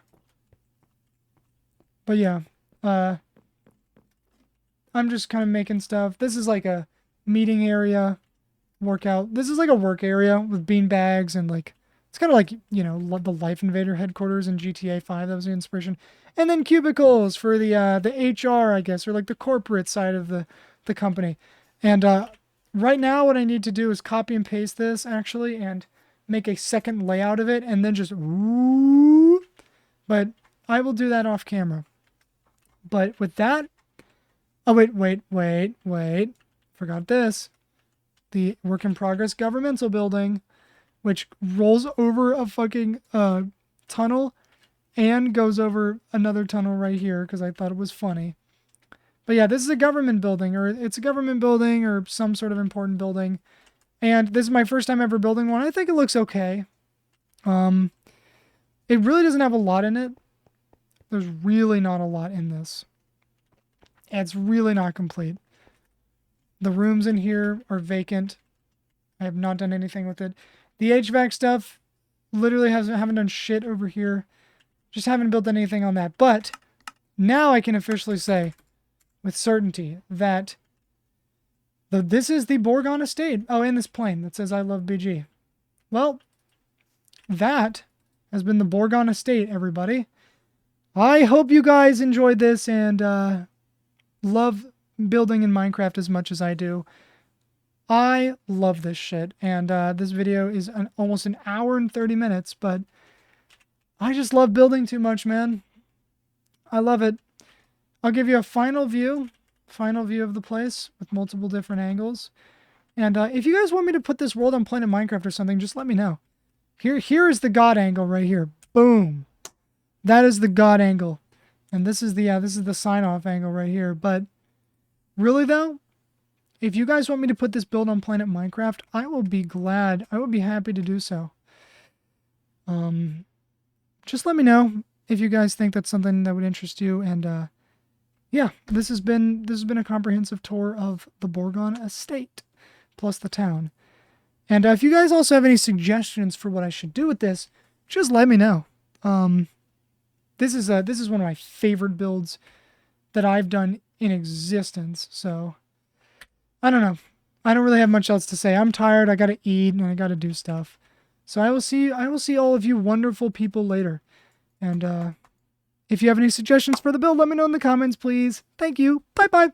But yeah, I'm just kind of making stuff. This is like a meeting area, workout. This is like a work area with bean bags and like, it's kind of like, you know, the Life Invader headquarters in GTA 5. That was the inspiration. And then cubicles for the HR, I guess, or like the corporate side of the company. And right now what I need to do is copy and paste this actually and make a second layout of it and then just whoop. But I will do that off camera. But with that, oh wait. Forgot this. The work in progress governmental building, which rolls over a fucking tunnel and goes over another tunnel right here because I thought it was funny. But yeah, this is a government building, or it's a government building or some sort of important building. And this is my first time ever building one. I think it looks okay. It really doesn't have a lot in it. There's really not a lot in this. It's really not complete. The rooms in here are vacant. I have not done anything with it. The HVAC stuff, literally haven't done shit over here. Just haven't built anything on that. But now I can officially say with certainty that this is the Borgon estate. Oh, and this plane that says I love BG. Well, that has been the Borgon estate, everybody. I hope you guys enjoyed this and love building in Minecraft as much as I do. I love this shit, and this video is almost an hour and 30 minutes, but I just love building too much, man. I love it. I'll give you a final view of the place with multiple different angles. And if you guys want me to put this world on Planet Minecraft or something, just let me know. Here is the God angle right here. Boom. That is the God angle. And this is the sign off angle right here. But really though, if you guys want me to put this build on Planet Minecraft, I will be glad. I would be happy to do so. Just let me know if you guys think that's something that would interest you. And yeah, this has been a comprehensive tour of the Borgon estate plus the town. And if you guys also have any suggestions for what I should do with this, just let me know. This is one of my favorite builds that I've done in existence. So I don't know. I don't really have much else to say. I'm tired. I gotta eat and I gotta do stuff. So I will see all of you wonderful people later. And if you have any suggestions for the build, let me know in the comments, please. Thank you. Bye bye.